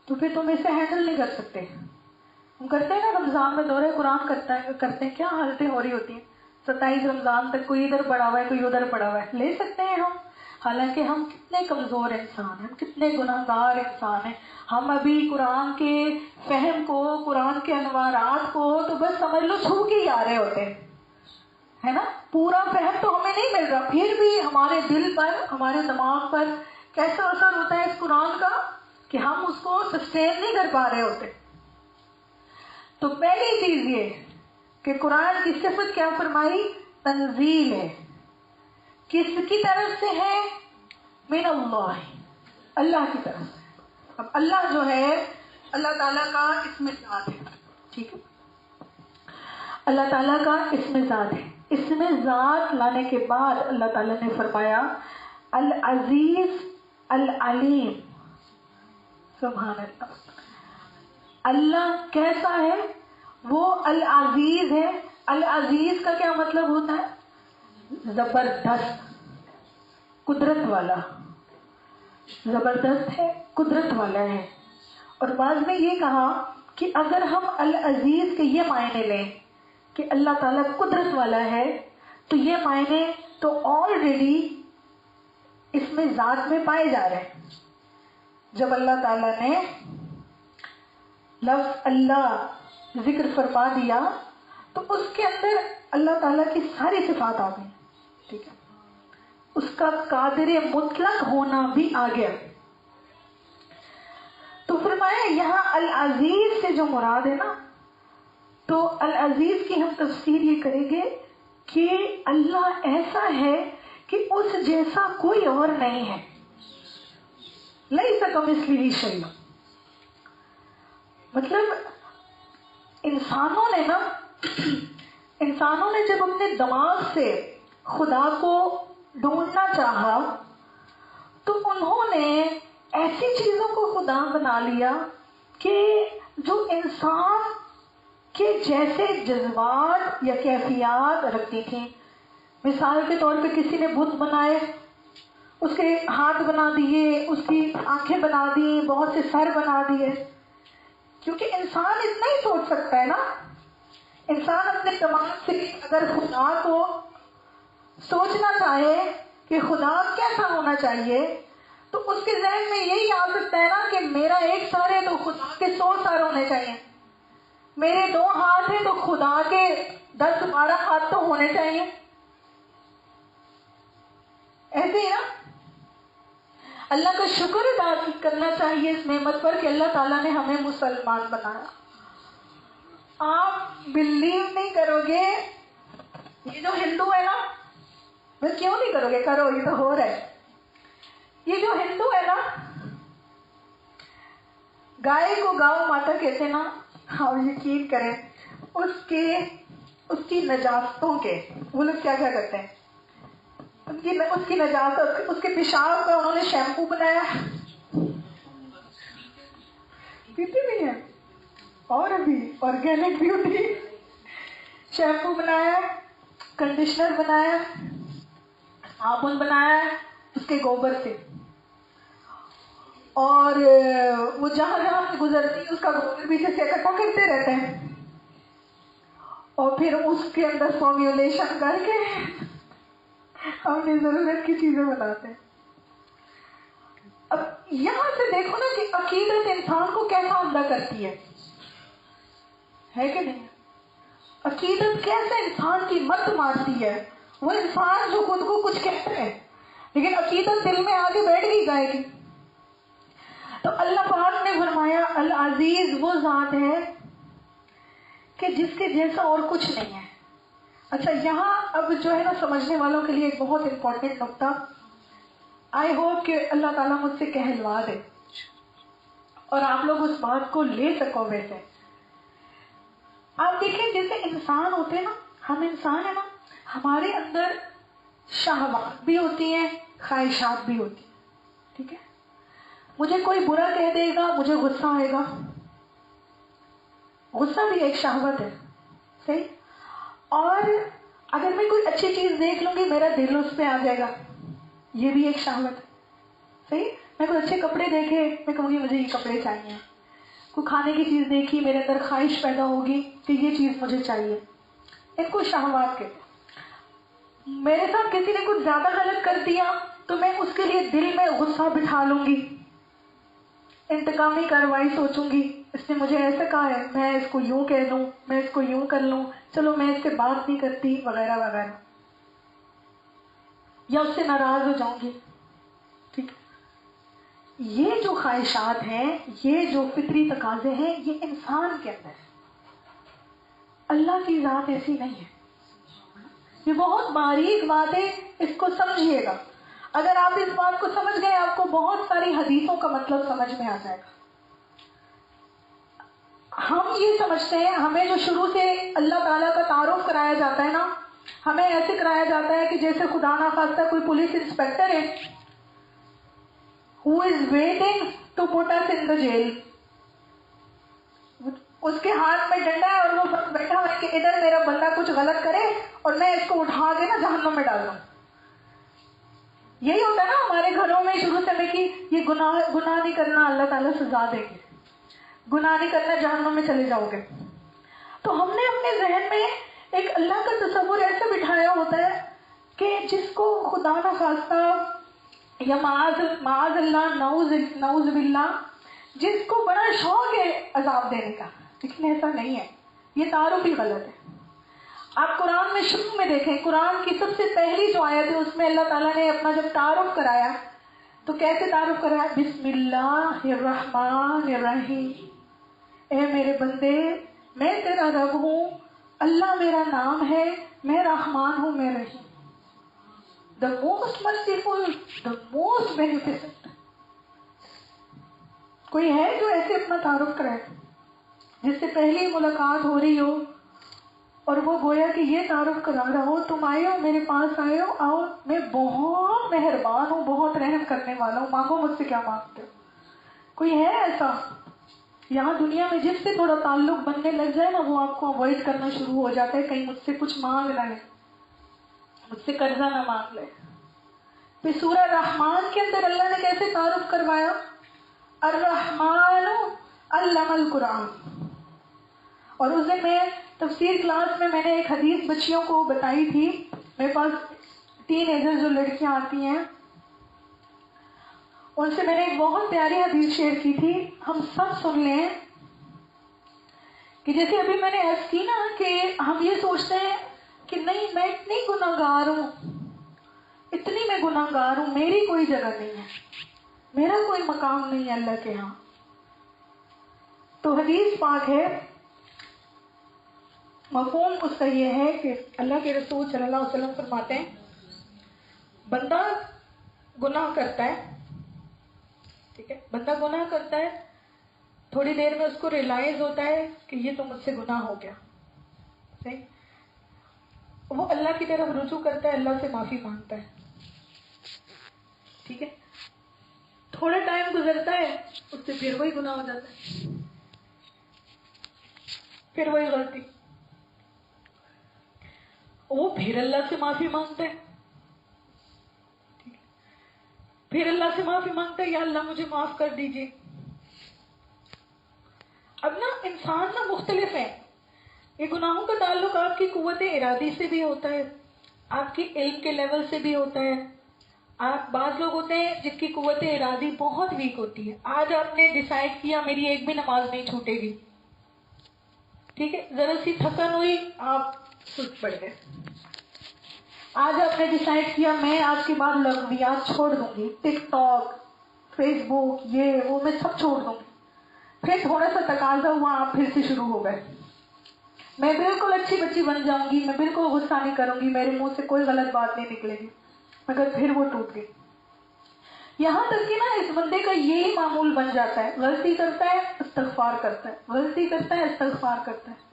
تو پھر تم اسے ہینڈل نہیں کر سکتے. ہم کرتے ہیں نا رمضان میں دورہ قرآن کرتے ہیں، کیا حالتیں ہو رہی ہوتی ہیں. 27 رمضان تک کوئی ادھر پڑا ہوا ہے، کوئی ادھر پڑا ہوا ہے. لے سکتے ہیں ہم، حالانکہ ہم کتنے کمزور انسان ہیں، ہم کتنے گناہ گار انسان ہیں. ہم ابھی قرآن کے فہم کو، قرآن کے انوارات کو تو بس سمجھ لو چھو کے ہی آ رہے ہوتے ہیں، ہے نا. پورا فہم تو ہمیں نہیں مل رہا، پھر بھی ہمارے دل پر، ہمارے دماغ پر کیسا اثر ہوتا ہے اس قرآن کا کہ ہم اس کو سسٹین نہیں کر پا رہے ہوتے. تو پہلی چیز یہ کہ قرآن کی صفت کیا فرمائی؟ تنزیل ہے. کس کی طرف سے ہے؟ من اللہ، اللہ کی طرف سے. اب اللہ جو ہے اللہ تعالیٰ کا اسم ذات ہے. ٹھیک ہے، اللہ تعالیٰ کا اسم ذات ہے. اس میں ذات لانے کے بعد اللہ تعالیٰ نے فرمایا العزیز العلیم. سبحان اللہ. اللہ کیسا ہے؟ وہ العزیز ہے. العزیز کا کیا مطلب ہوتا ہے؟ زبردست، قدرت والا. زبردست ہے، قدرت والا ہے. اور بعد میں یہ کہا کہ اگر ہم العزیز کے یہ معنی لیں کہ اللہ تعالیٰ قدرت والا ہے، تو یہ معنی تو آلریڈی اس میں ذات میں پائے جا رہے ہیں. جب اللہ تعالیٰ نے لفظ اللہ ذکر فرما دیا تو اس کے اندر اللہ تعالیٰ کی ساری صفات آ گئی. ٹھیک ہے، اس کا قادر مطلق ہونا بھی آ گیا. تو فرمایا یہاں العزیز سے جو مراد ہے نا، تو العزیز کی ہم تفسیر یہ کریں گے کہ اللہ ایسا ہے کہ اس جیسا کوئی اور نہیں ہے. لیس کمثلہ شیء. مطلب انسانوں نے جب اپنے دماغ سے خدا کو ڈھونڈنا چاہا تو انہوں نے ایسی چیزوں کو خدا بنا لیا کہ جو انسان کے جیسے جذبات یا کیفیات رکھتی تھیں. مثال کے طور پہ کسی نے بت بنائے، اس کے ہاتھ بنا دیے، اس کی آنکھیں بنا دی، بہت سے سر بنا دیے. کیونکہ انسان اتنا ہی سوچ سکتا ہے نا. انسان اپنے دماغ سے اگر خدا کو سوچنا چاہے کہ خدا کیسا ہونا چاہیے، تو اس کے ذہن میں یہی آ سکتا ہے نا کہ میرا ایک سر ہے تو خدا کے 100 سر ہونے چاہیے. میرے 2 ہاتھ ہیں تو خدا کے 10-12 ہاتھ تو ہونے چاہیے. ایسے ہی نا. اللہ کا شکر ادا کرنا چاہیے اس نعمت پر کہ اللہ تعالیٰ نے ہمیں مسلمان بنایا. آپ بلیو نہیں کرو گے، یہ جو ہندو ہے نا، بس کیوں نہیں کرو گے، کرو، یہ تو ہو رہا ہے. یہ جو ہندو ہے نا، گائے کو گاؤ ماتا کہتے نا. آپ یقین کریں اس کی نجاستوں کے وہ لوگ کیا کیا کرتے ہیں، اس کی نجاست، اس کے پیشاب کا انہوں نے شیمپو بنایا، پیتے بھی ہیں، اور ابھی آرگینک بیوٹی شیمپو بنایا، کنڈیشنر بنایا، صابن بنایا اس کے گوبر سے. اور وہ جہاں جہاں سے گزرتی اس کا گوبر پیچھے سے اکٹھا کرتے رہتے ہیں، اور پھر اس کے اندر فارمیولیشن کر کے اپنی ضرورت کی چیزیں بناتے ہیں. اب یہاں سے دیکھو نا کہ عقیدت انسان کو کیسا اندھا کرتی ہے کہ نہیں. عقیدت کیسے انسان کی مت مارتی ہے. وہ انسان جو خود کو کچھ کہتے ہیں لیکن عقیدت دل میں آگے بیٹھ گئی گائے گی. تو اللہ پاک نے فرمایا العزیز وہ ذات ہے کہ جس کے جیسا اور کچھ نہیں ہے. اچھا، یہاں اب جو ہے نا سمجھنے والوں کے لیے ایک بہت امپورٹنٹ نقطہ، آئی ہوپ کہ اللہ تعالیٰ مجھ سے کہلوا دے اور آپ لوگ اس بات کو لے سکو. ویسے آپ دیکھیں جیسے انسان ہوتے ہیں نا، ہم انسان ہیں نا، ہمارے اندر شہوات بھی ہوتی ہیں، خواہشات بھی ہوتی ہیں. ٹھیک ہے، مجھے کوئی برا کہہ دے گا، مجھے غصہ آئے گا. غصہ بھی ایک شہوت ہے، صحیح. اور اگر میں کوئی اچھی چیز دیکھ لوں گی میرا دل اس پہ آ جائے گا، یہ بھی ایک شہوت ہے، صحیح. میں کوئی اچھے کپڑے دیکھے، میں کہوں گی مجھے یہ کپڑے چاہیے. کوئی کھانے کی چیز دیکھی، میرے اندر خواہش پیدا ہوگی کہ یہ چیز مجھے چاہیے. ان کو شہوات کہتے ہیں. میرے ساتھ کسی نے کچھ زیادہ غلط کر دیا تو میں اس کے لیے دل میں غصہ بٹھا لوں گی، انتقامی کارروائی سوچوں گی، اس نے مجھے ایسا کہا ہے، میں اس کو یوں کہہ دوں، میں اس کو یوں کر لوں، چلو میں اس سے بات نہیں کرتی، وغیرہ وغیرہ، یا اس سے ناراض ہو جاؤں گی. ٹھیک. یہ جو خواہشات ہیں، یہ جو فطری تقاضے ہیں، یہ انسان کے اندر ہے. اللہ کی ذات ایسی نہیں ہے. یہ بہت باریک بات ہے، اس کو سمجھیے گا. اگر آپ اس بات کو سمجھ گئے آپ کو بہت ساری حدیثوں کا مطلب سمجھ میں آ جائے گا. ہم یہ سمجھتے ہیں، ہمیں جو شروع سے اللہ تعالیٰ کا تعارف کرایا جاتا ہے نا، ہمیں ایسے کرایا جاتا ہے کہ جیسے خدا نہ خواستہ کوئی پولیس انسپیکٹر ہے who is waiting to put us in the jail. اس کے ہاتھ میں ڈنڈا ہے اور وہ بیٹھا ہوا ہے کہ ادھر میرا بندہ کچھ غلط کرے اور میں اس کو اٹھا کے نا جہنم میں ڈال دوں. یہی ہوتا ہے نا ہمارے گھروں میں شروع سے کہ یہ گناہ نہیں کرنا، اللہ تعالیٰ سزا دیں گے، گناہ نہیں کرنا جہنم میں چلے جاؤ گے. تو ہم نے اپنے ذہن میں ایک اللہ کا تصور ایسا بٹھایا ہوتا ہے کہ جس کو خدا نہ خواستہ یا معاذ اللہ نعوذ باللہ جس کو بڑا شوق ہے عذاب دینے کا، لیکن ایسا نہیں ہے. یہ تعارف ہی غلط ہے. آپ قرآن میں شروع میں دیکھیں، قرآن کی سب سے پہلی جو آیت ہے اس میں اللہ تعالیٰ نے اپنا جب تعارف کرایا تو کیسے تعارف کرایا؟ بسم اللہ الرحمن الرحیم. اے میرے بندے میں تیرا رب ہوں، اللہ میرا نام ہے، میں رحمان ہوں، میں رحیم. The most merciful, the most beneficent. کوئی ہے جو ایسے اپنا تعارف کرائے جس سے پہلی ملاقات ہو رہی ہو اور وہ گویا کہ یہ تعارف کرا رہا ہو، تم آئے ہو میرے پاس، آئے ہو، آؤ، میں بہت مہربان ہوں، بہت رحم کرنے والا ہوں، مانگو مجھ سے کیا مانگتے ہو. کوئی ہے ایسا؟ یہاں دنیا میں جس سے تھوڑا تعلق بننے لگ جائے نا وہ آپ کو اوائڈ کرنا شروع ہو جاتا ہے، کہیں مجھ سے کچھ مانگ نہ لے، مجھ سے قرضہ نہ مانگ لے. پھر سورہ رحمان کے اندر اللہ نے کیسے تعارف کروایا؟ الرحمن علم القرآن. اور اس دن میں تفسیر کلاس میں نے ایک حدیث بچیوں کو بتائی تھی. میرے پاس ٹین ایجر جو لڑکیاں آتی ہیں ان سے میں نے ایک بہت پیاری حدیث شیئر کی تھی. ہم سب سن لیں کہ جیسے ابھی میں نے عرض کی نا کہ ہم یہ سوچتے ہیں کہ نہیں میں اتنی گناہگار ہوں، اتنی میں گناہگار ہوں، میری کوئی جگہ نہیں ہے، میرا کوئی مقام نہیں ہے اللہ کے ہاں. تو حدیث پاک ہے، مفہوم اس کا یہ ہے کہ اللہ کے رسول صلی اللہ علیہ وسلم فرماتے ہیں بندہ گناہ کرتا ہے، ٹھیک ہے، بندہ گناہ کرتا ہے، تھوڑی دیر میں اس کو ریلائز ہوتا ہے کہ یہ تو مجھ سے گناہ ہو گیا، صحیح، وہ اللہ کی طرف رجوع کرتا ہے، اللہ سے معافی مانگتا ہے، ٹھیک ہے. تھوڑا ٹائم گزرتا ہے اس سے پھر وہی گناہ ہو جاتا ہے، پھر وہی غلطی، وہ پھر اللہ سے معافی مانگتا ہے، پھر اللہ سے معافی مانگتا ہے، یا اللہ مجھے معاف کر دیجیے. اب نا انسان نا مختلف ہے. یہ گناہوں کا تعلق آپ کی قوت ارادی سے بھی ہوتا ہے، آپ کی علم کے لیول سے بھی ہوتا ہے. آپ بعض لوگ ہوتے ہیں جن کی قوت ارادی بہت ویک ہوتی ہے. آج آپ نے ڈیسائیڈ کیا میری ایک بھی نماز نہیں چھوٹے گی، ٹھیک ہے، ذرا سی تھکن ہوئی آپ سست پڑ گئے. آج آپ نے ڈیسائیڈ کیا میں آج کے بعد لغویات چھوڑ دوں گی، ٹک ٹاک، فیس بک، یہ وہ میں سب چھوڑ دوں گی. پھر تھوڑا سا تقاضا ہوا، آپ پھر سے شروع ہو گئے. میں بالکل اچھی بچی بن جاؤں گی، میں بالکل غصہ نہیں کروں گی، میرے منہ سے کوئی غلط بات نہیں نکلے گی، مگر پھر وہ ٹوٹ گئی. یہاں تک کہ نا اس بندے کا یہی معمول بن جاتا ہے، غلطی کرتا ہے استغفار کرتا ہے، غلطی کرتا ہے استغفار کرتا ہے.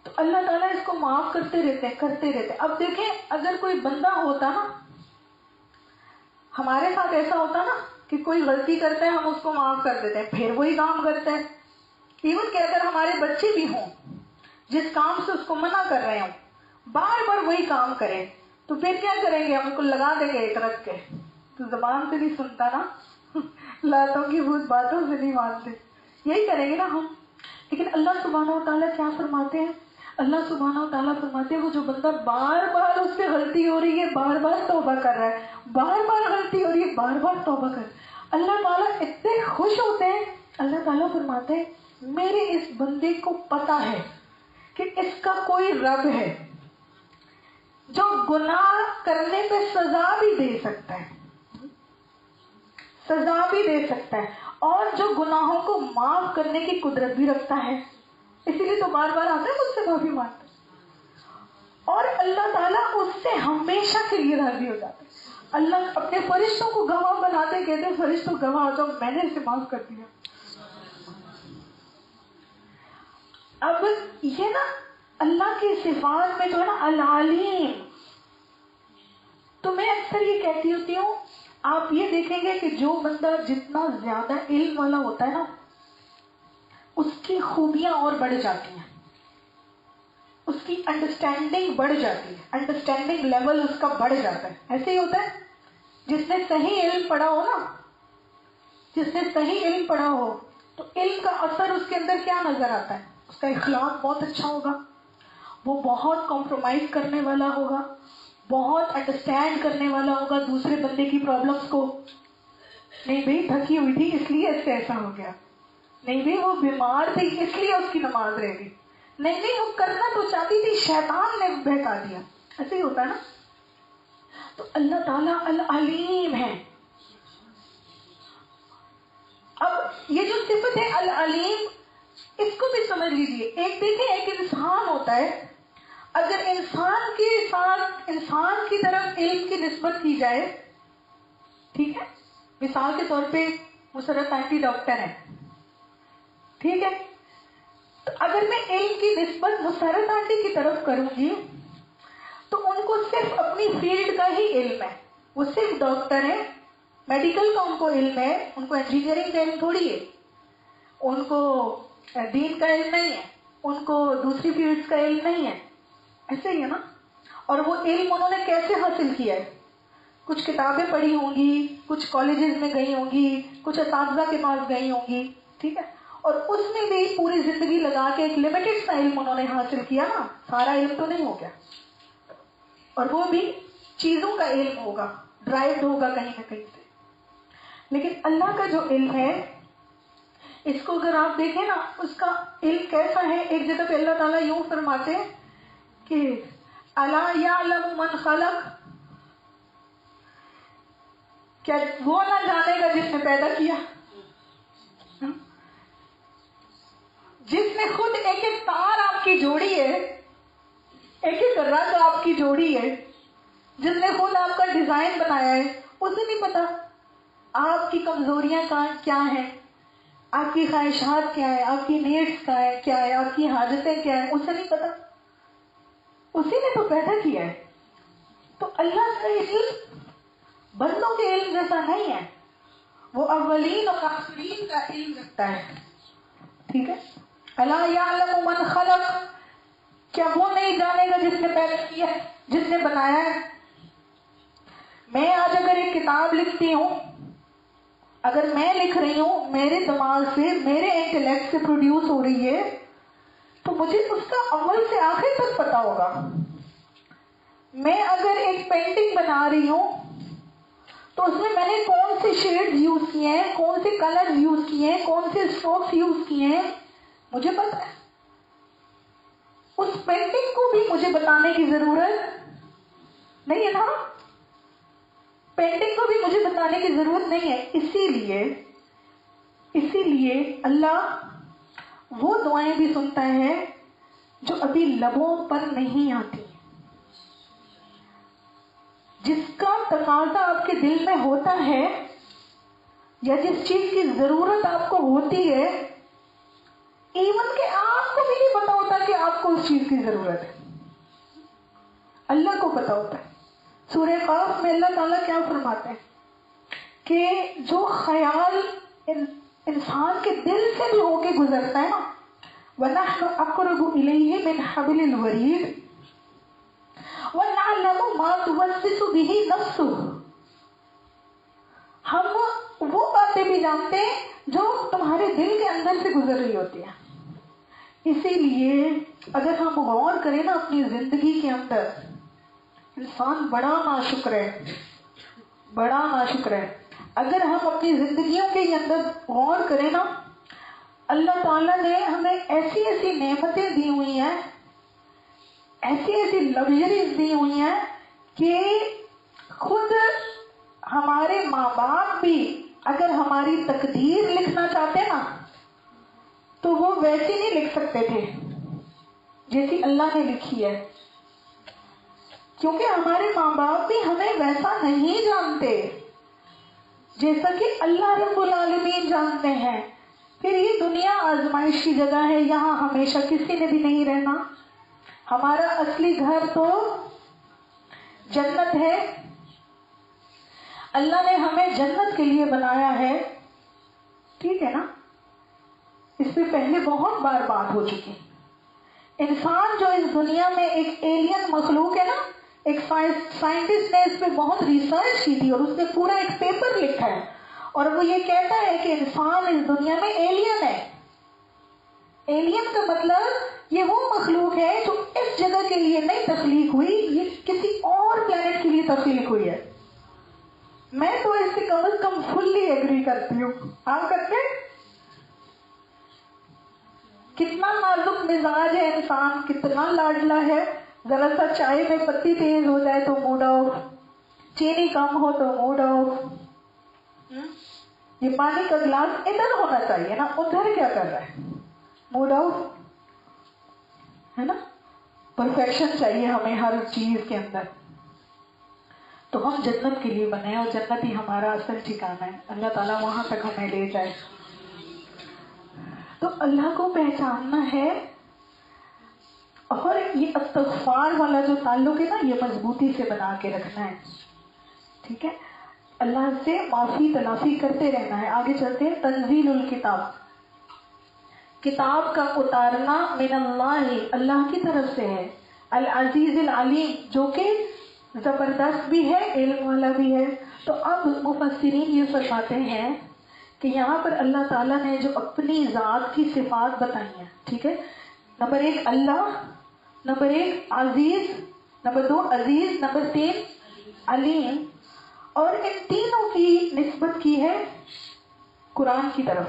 تو اللہ تعالیٰ اس کو معاف کرتے رہتے. اب دیکھیں اگر کوئی بندہ ہوتا نا، ہمارے ساتھ ایسا ہوتا نا کہ کوئی غلطی کرتا ہے ہم اس کو معاف کر دیتے ہیں، پھر وہی کام کرتا ہے. ایون کہ اگر ہمارے بچے بھی ہوں جس کام سے اس کو منع کر رہے ہوں بار بار وہی کام کریں تو پھر کیا کریں گے؟ ہم ان کو لگا دیں گے ایک رکھ کے، تو زبان سے نہیں سنتا نا، لاتوں کی بھوت باتوں سے نہیں مانتے، یہی کریں گے نا ہم. لیکن اللہ سبحانہ و تعالیٰ کیا فرماتے ہیں؟ اللہ سبحانہ و تعالیٰ فرماتے ہیں وہ جو بندہ بار بار اس سے غلطی ہو رہی ہے، بار بار توبہ کر رہا ہے، بار بار غلطی ہو رہی ہے، بار بار توبہ کر رہا ہے، اللہ تعالیٰ اتنے خوش ہوتے ہیں. اللہ تعالیٰ فرماتے ہیں میرے اس بندے کو پتا ہے کہ اس کا کوئی رب ہے جو گناہ کرنے پہ سزا بھی دے سکتا ہے، سزا بھی دے سکتا ہے، اور جو گناہوں کو معاف کرنے کی قدرت بھی رکھتا ہے. اسی لیے تو بار بار آتا ہے مجھ سے معافی مانگتا ہے، اور اللہ تعالیٰ اس سے ہمیشہ کے لیے راضی ہو جاتا ہے. اللہ اپنے فرشتوں کو گواہ بناتے کہتے ہیں فرشتوں گواہ ہو جاؤ میں نے اسے معاف کر دیا. اب یہ نا اللہ کی صفات میں جو ہے نا العلیم، تو میں اکثر یہ کہتی ہوتی ہوں، آپ یہ دیکھیں گے کہ جو بندہ جتنا زیادہ علم والا ہوتا ہے نا اس کی خوبیاں اور بڑھ جاتی ہیں، اس کی انڈرسٹینڈنگ بڑھ جاتی ہے، انڈرسٹینڈنگ لیول اس کا بڑھ جاتا ہے. ایسے ہی ہوتا ہے. جس نے صحیح علم پڑھا ہو نا، جس نے صحیح علم پڑھا ہو تو علم کا اثر اس کے اندر کیا نظر آتا ہے؟ اس کا اخلاق بہت اچھا ہوگا، وہ بہت کمپرومائز کرنے والا ہوگا، بہت انڈرسٹینڈ کرنے والا ہوگا دوسرے بندے کی پرابلمس کو. نہیں بھائی تھکی ہوئی تھی اس لیے اس سے ایسا ہو گیا، نہیں بھائی وہ بیمار تھی اس لیے اس کی نماز رہ گئی، نہیں وہ کرنا تو چاہتی تھی شیطان نے بہکا دیا. ایسے ہی ہوتا ہے نا. تو اللہ تعالیٰ العلیم ہے. اب یہ جو صفت ہے العلیم، اس کو بھی سمجھ لیجئے. ایک دیکھیں ایک انسان ہوتا ہے، اگر انسان کے ساتھ انسان کی طرف علم کی نسبت کی جائے، ٹھیک ہے، مثال کے طور پہ مسرت آنٹی ڈاکٹر ہے، ٹھیک ہے، تو اگر میں علم کی نسبت مسرت آنٹی کی طرف کروں گی تو ان کو صرف اپنی فیلڈ کا ہی علم ہے، وہ صرف ڈاکٹر ہیں، میڈیکل کا ان کو علم ہے، ان کو انجینئرنگ کا علم تھوڑی ہے، ان کو دین کا علم نہیں ہے، ان کو دوسری فیلڈز کا علم نہیں ہے. ایسے ہی ہے نا. اور وہ علم انہوں نے کیسے حاصل کیا ہے؟ کچھ کتابیں پڑھی ہوں گی، کچھ کالجز میں گئی ہوں گی، کچھ اساتذہ کے پاس گئی ہوں گی، ٹھیک ہے، اور اس میں بھی پوری زندگی لگا کے ایک لمیٹڈ سا علم انہوں نے حاصل کیا نا. سارا علم تو نہیں ہو گیا، اور وہ بھی چیزوں کا علم ہوگا، ڈرائیوڈ ہوگا کہیں نہ کہیں سے. لیکن اللہ کا جو علم ہے، اس کو اگر آپ دیکھیں نا، اس کا علم کیسا ہے. ایک جگہ پہ اللہ تعالیٰ یوں فرماتے ہیں کہ الا یعلم من خلق، کیا وہ نہ جانے گا جس نے پیدا کیا، جس نے خود ایک ایک تار آپ کی جوڑی ہے، ایک ایک رگ آپ کی جوڑی ہے، جس نے خود آپ کا ڈیزائن بنایا ہے، اسے نہیں پتا آپ کی کمزوریاں کیا ہیں، آپ کی خواہشات کیا ہے، آپ کی نیڈس کیا ہے، آپ کی حاجتیں کیا ہیں، اسے نہیں پتا. اسی نے تو پیدا کیا ہے. تو اللہ کا علم بندوں کے علم جیسا نہیں ہے، وہ اولین اور آخرین کا علم رکھتا ہے. ٹھیک ہے. الا یعلم من خلق، کیا وہ نہیں جانے گا جس نے پیدا کیا ہے، جس نے بنایا ہے. میں آج اگر ایک کتاب لکھتی ہوں، اگر میں لکھ رہی ہوں، میرے دماغ سے، میرے انٹلیکٹ سے پروڈیوس ہو رہی ہے، تو مجھے اس کا اول سے آخر تک پتا ہوگا. میں اگر ایک پینٹنگ بنا رہی ہوں تو اس میں نے کون سے شیڈز یوز کیے ہیں، کون سے کلر یوز کیے ہیں، کون سے اسٹروکس یوز کیے ہیں، مجھے پتا ہے. اس پینٹنگ کو بھی مجھے بتانے کی ضرورت نہیں ہے نا، پینٹنگ کو بھی مجھے بتانے کی ضرورت نہیں ہے. اسی لیے اللہ وہ دعائیں بھی سنتا ہے جو ابھی لبوں پر نہیں آتی، جس کا تقاضا آپ کے دل میں ہوتا ہے یا جس چیز کی ضرورت آپ کو ہوتی ہے، ایون کہ آپ کو بھی نہیں پتا ہوتا کہ آپ کو اس چیز کی ضرورت ہے، اللہ کو پتا ہوتا ہے. سورہ قاف میں اللہ تعالیٰ کیا فرماتے ہیں کہ جو خیال انسان کے دل سے بھی ہو کے گزرتا ہے نا، وَنَحْنُ أَقْرَبُ إِلَيْهِ مِنْ حَبْلِ الْوَرِيدِ وَنَعْلَمُ مَا تُوَسْوِسُ بِهِ نَفْسُهُ، ہم وہ باتیں بھی جانتے ہیں جو تمہارے دل کے اندر سے گزر رہی ہوتی ہیں. اسی لیے اگر ہم غور کریں نا اپنی زندگی کے اندر، انسان بڑا ناشکر ہے، بڑا ناشکر ہے. اگر ہم اپنی زندگیوں کے اندر غور کریں نا، اللہ تعالیٰ نے ہمیں ایسی ایسی نعمتیں دی ہوئی ہیں، ایسی ایسی لگژریز دی ہوئی ہیں کہ خود ہمارے ماں باپ بھی اگر ہماری تقدیر لکھنا چاہتے نا تو وہ ویسی نہیں لکھ سکتے تھے جیسی اللہ نے لکھی ہے، کیونکہ ہمارے ماں باپ بھی ہمیں ویسا نہیں جانتے جیسا کہ اللہ رب العالمین جانتے ہیں. پھر یہ دنیا آزمائش کی جگہ ہے، یہاں ہمیشہ کسی نے بھی نہیں رہنا. ہمارا اصلی گھر تو جنت ہے. اللہ نے ہمیں جنت کے لیے بنایا ہے. ٹھیک ہے نا؟ اس سے پہلے بہت بار بات ہو چکی. انسان جو اس دنیا میں ایک ایلین مخلوق ہے نا، ایک سائنٹسٹ نے اس پہ بہت ریسرچ کی تھی اور اس نے پورا ایک پیپر لکھا ہے، اور وہ یہ کہتا ہے کہ انسان اس دنیا میں ایلین ہے. ایلین کا مطلب یہ وہ مخلوق ہے جو اس جگہ کے لیے نہیں تخلیق ہوئی، یہ کسی اور پلانٹ کے لیے تخلیق ہوئی ہے. میں تو اس سے کم از کم فلی ایگری کرتی ہوں. آپ کرتے ہیں؟ کتنا نازک مزاج ہے انسان، کتنا لاڈلا ہے. ذرا سا چائے میں پتی تیز ہو جائے تو موڈ آف، چینی کم ہو تو موڈ آف. یہ پانی کا گلاس ادھر ہونا چاہیے نا، ادھر کیا کر رہا ہے؟ موڈ آف ہے نا. پرفیکشن چاہیے ہمیں ہر چیز کے اندر. تو ہم جنت کے لیے بنے اور جنت ہی ہمارا اصل ٹھکانہ ہے. اللہ تعالیٰ وہاں تک ہمیں لے جائے. تو اللہ کو پہچاننا ہے، اور یہ استغفار والا جو تعلق ہے نا، یہ مضبوطی سے بنا کے رکھنا ہے. ٹھیک ہے؟ اللہ سے معافی تلافی کرتے رہنا ہے. آگے چلتے ہیں. تنزیل الکتاب، کتاب کا اتارنا، من اللہ، اللہ کی طرف سے ہے. العزیز العلیم، جو کہ زبردست بھی ہے، علم والا بھی ہے. تو اب مفسرین یہ فرماتے ہیں کہ یہاں پر اللہ تعالیٰ نے جو اپنی ذات کی صفات بتائی ہیں، ٹھیک ہے، نمبر 1 اللہ، نمبر 1 عزیز، نمبر 2 عزیز، نمبر 3 علیم، اور ان تینوں کی نسبت کی ہے قرآن کی طرف.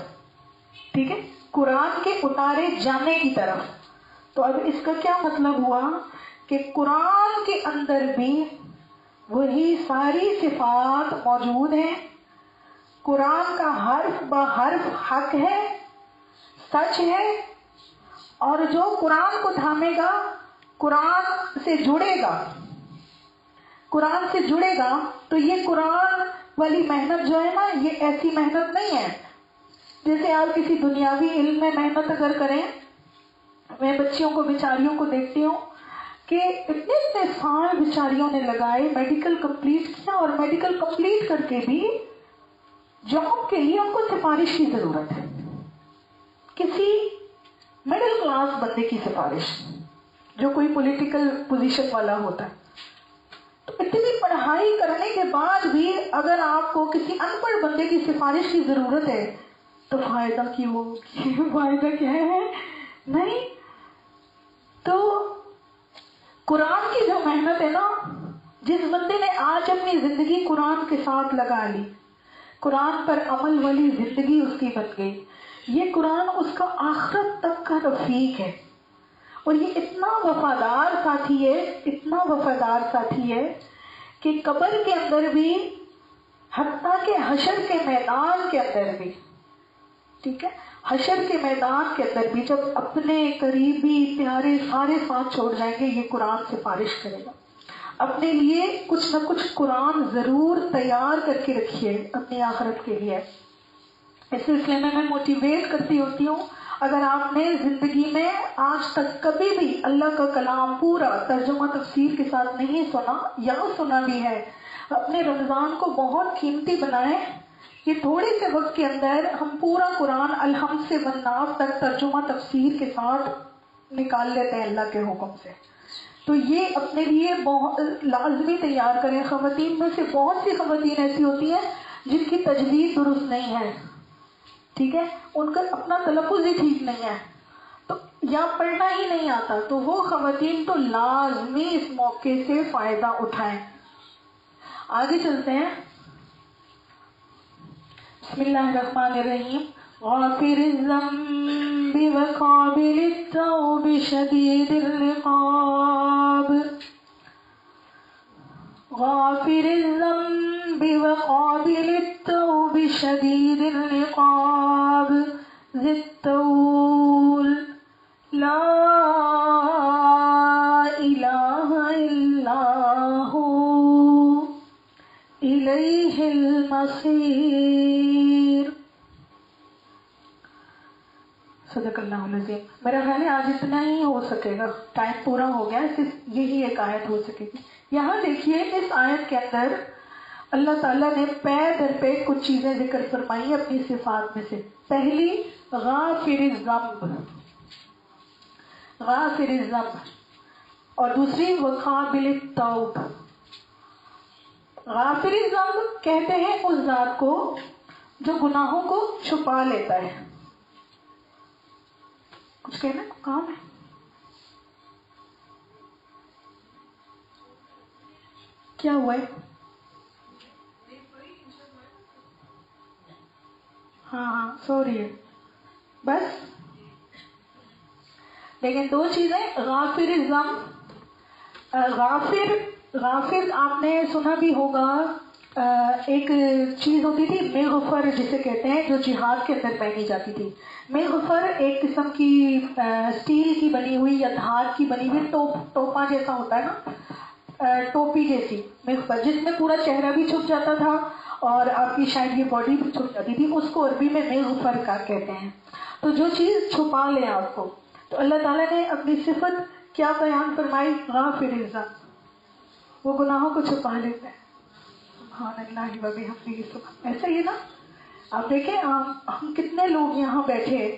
ٹھیک ہے، قرآن کے اتارے جانے کی طرف. تو اب اس کا کیا مطلب ہوا کہ قرآن کے اندر بھی وہی ساری صفات موجود ہیں. قرآن کا حرف بہ حرف حق ہے، سچ ہے، اور جو قرآن کو تھامے گا، قرآن سے جڑے گا، قرآن سے جڑے گا، تو یہ قرآن والی محنت جو ہے نا، یہ ایسی محنت نہیں ہے جیسے آپ کسی دنیاوی علم میں محنت اگر کریں. میں بچیوں کو، بیچاریوں کو دیکھتی ہوں کہ اتنے سال بیچاریوں نے لگائے، میڈیکل کمپلیٹ کیا، اور میڈیکل کمپلیٹ کر کے بھی جاب کے لیے ان کو سفارش کی ضرورت ہے، کسی مڈل کلاس بندے کی سفارش، جو کوئی پولیٹیکل پوزیشن والا ہوتا ہے. تو اتنی پڑھائی کرنے کے بعد بھی اگر آپ کو کسی ان پڑھ بندے کی سفارش کی ضرورت ہے تو فائدہ کیوں؟ فائدہ کیا ہے؟ نہیں. تو قرآن کی جو محنت ہے نا، جس بندے نے آج اپنی زندگی قرآن کے ساتھ لگا لی، قرآن پر عمل والی زندگی اس کی بن گئی، یہ قرآن اس کا آخرت تک کا رفیق ہے. اور یہ اتنا وفادار ساتھی ہے، اتنا وفادار ساتھی ہے کہ قبر کے اندر بھی، حتیٰ کہ حشر کے میدان کے اندر بھی، ٹھیک ہے، حشر کے میدان کے اندر بھی جب اپنے قریبی پیارے سارے ساتھ چھوڑ جائیں گے، یہ قرآن سفارش کرے گا. اپنے لیے کچھ نہ کچھ قرآن ضرور تیار کر کے رکھیے اپنی آخرت کے لیے. اس سلسلے میں موٹیویٹ کرتی ہوتی ہوں، اگر آپ نے زندگی میں آج تک کبھی بھی اللہ کا کلام پورا ترجمہ تفسیر کے ساتھ نہیں سنا، یا سنا بھی ہے، اپنے رمضان کو بہت قیمتی بنائیں. یہ تھوڑے سے وقت کے اندر ہم پورا قرآن الحمد سے والناس تک ترجمہ تفسیر کے ساتھ نکال لیتے ہیں اللہ کے حکم سے. تو یہ اپنے لیے بہت لازمی تیار کریں. خواتین میں سے بہت سی خواتین ایسی ہوتی ہیں جن کی تجوید درست نہیں ہے، ٹھیک ہے، ان کا اپنا تلفظ ہی ٹھیک نہیں ہے، تو یا پڑھنا ہی نہیں آتا. تو وہ خواتین تو لازمی اس موقع سے فائدہ اٹھائیں. آگے چلتے ہیں. بسم اللہ الرحمن الرحیم. غافر الذنب وقابل التوب شدید العقاب. غافر الذنب وقابل التوب شدید العقاب ذی الطول لا الہ الا ہو الیہ المصیر. صدق اللہ العظیم. میرا خیال ہے آج اتنا ہی ہو سکے گا، ٹائم پورا ہو گیا، صرف یہی ایک آیت ہو سکے گی. یہاں دیکھیے اس آیت کے اندر اللہ تعالیٰ نے پے در پہ کچھ چیزیں ذکر فرمائی اپنی صفات میں سے. پہلی غافر الذنب، غافر الذنب، اور دوسری وقابل التوب. غافر الذنب کہتے ہیں اس ذات کو جو گناہوں کو چھپا لیتا ہے. کچھ کہنا کام ہے؟ کیا ہوا ہے؟ ہاں سوری ہے بس. لیکن دو چیزیں، غافر الذنب، غافر آپ نے سنا بھی ہوگا. ایک چیز ہوتی تھی مغفر جسے کہتے ہیں، جو جہاد کے اندر پہنی جاتی تھی. مغفر ایک قسم کی اسٹیل کی بنی ہوئی یا دھات کی بنی ہوئی ٹوپا جیسا ہوتا ہے نا، ٹوپی جیسی مغفر، جس میں پورا چہرہ بھی چھپ جاتا تھا اور آپ کی شاید یہ باڈی بھی چھپ جاتی تھی. اس کو عربی میں مغفر کا کہتے ہیں. تو جو چیز چھپا لے آپ کو، تو اللہ تعالیٰ نے اپنی صفت کیا بیان فرمائی؟ غافر الذنب، وہ گناہوں کو چھپا لیتا ہے. سبحان اللہ و بحمدہ. ایسا ہی نا، آپ دیکھیں ہم کتنے لوگ یہاں بیٹھے،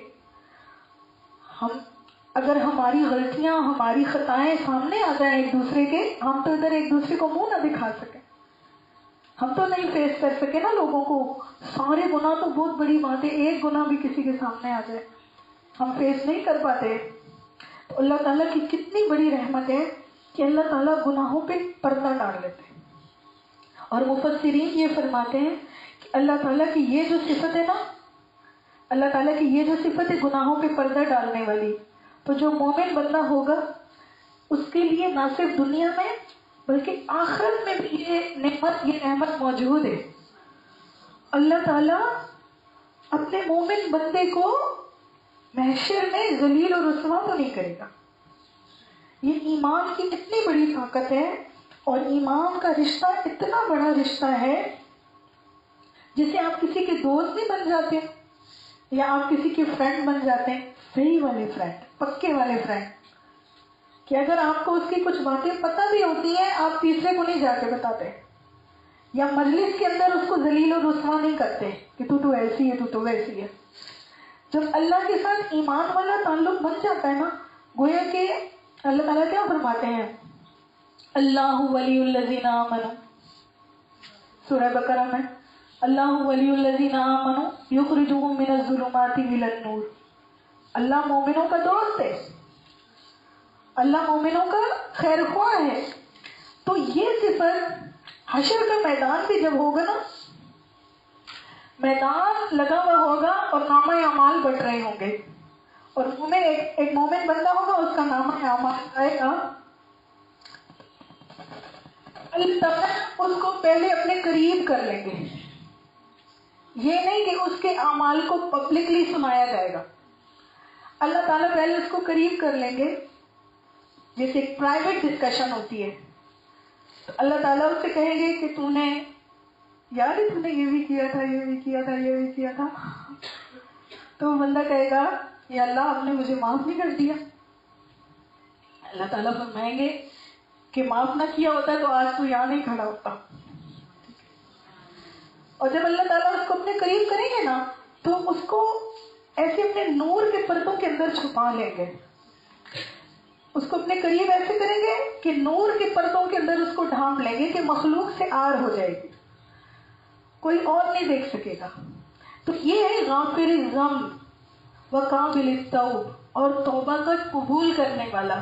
ہم اگر ہماری غلطیاں ہماری خطائیں سامنے آ جائیں ایک دوسرے کے، ہم تو ادھر ایک دوسرے کو منہ نہ دکھا سکیں، ہم تو نہیں فیس کر سکے نا لوگوں کو. سارے گناہ تو بہت بڑی بات ہے، ایک گناہ بھی کسی کے سامنے آ جائے ہم فیس نہیں کر پاتے. تو اللہ تعالیٰ کی کتنی بڑی رحمت ہے کہ اللہ تعالیٰ گناہوں پہ پردہ ڈال لیتے ہیں. اور مفسرین یہ فرماتے ہیں کہ اللہ تعالیٰ کی یہ جو صفت ہے نا، اللہ تعالیٰ کی یہ جو صفت ہے گناہوں پہ پردہ ڈالنے والی، تو جو مومن بندہ ہوگا اس کے لیے نہ صرف دنیا میں بلکہ آخرت میں بھی یہ رحمت موجود ہے. اللہ تعالیٰ اپنے مومن بندے کو محشر میں ذلیل اور رسوا تو نہیں کرے گا. یہ ایمان کی اتنی بڑی طاقت ہے، اور ایمان کا رشتہ اتنا بڑا رشتہ ہے جسے آپ کسی کے دوست بھی بن جاتے ہیں یا آپ کسی کے فرینڈ بن جاتے ہیں، صحیح والے فرینڈ، پکے والے فرینڈ، کہ اگر آپ کو اس کی کچھ باتیں پتہ بھی ہوتی ہیں آپ تیسرے کو نہیں جا کے بتاتے، یا مجلس کے اندر اس کو ذلیل و رسوا نہیں کرتے کہ تو ایسی ہے تو ویسی ہے. جب اللہ کے ساتھ ایمان والا تعلق بن جاتا ہے نا، گویا کہ اللہ تعالیٰ کیا فرماتے ہیں؟ اللہ ولی الذین آمنوا، سورہ بقرہ میں اللہ ولی الذین آمنوا یخرجہم من الظلمات الی النور. اللہ مومنوں کا دوست ہے، اللہ مومنوں کا خیر خواہ ہے. تو یہ صفت حشر کا میدان بھی جب ہوگا نا، میدان لگا ہوا ہوگا اور نامہ اعمال بٹ رہے ہوں گے، اور مومن ایک مومن بندہ ہوگا، اس کا نامہ اعمال آئے گا. اللہ تعالیٰ اس کو پہلے اپنے قریب کر لیں گے. یہ نہیں کہ اس کے اعمال کو پبلکلی سنایا جائے گا. اللہ تعالیٰ پہلے اس کو قریب کر لیں گے، جیسے ایک پرائیویٹ ڈسکشن ہوتی ہے. تو اللہ تعالیٰ اس سے کہیں گے کہ تو نے یاد ہے، تو نے یہ بھی کیا تھا، یہ بھی کیا تھا، یہ بھی کیا تھا. تو وہ بندہ کہے گا یا اللہ آپ نے مجھے معاف نہیں کر دیا. اللہ تعالیٰ فرمائیں گے کہ معاف نہ کیا ہوتا تو آج تو یہاں نہیں کھڑا ہوتا. اور جب اللہ تعالیٰ اس کو اپنے قریب کریں گے نا، تو اس کو ایسے اپنے نور کے پردوں کے اندر چھپا لیں گے. اس کو اپنے قریب ایسے کریں گے کہ نور کے پردوں کے اندر اس کو ڈھانپ لیں گے کہ مخلوق سے آر ہو جائے گی، کوئی اور نہیں دیکھ سکے گا. تو یہ ہے غافر الذنب وقابل التوب، اور توبہ کا قبول کرنے والا.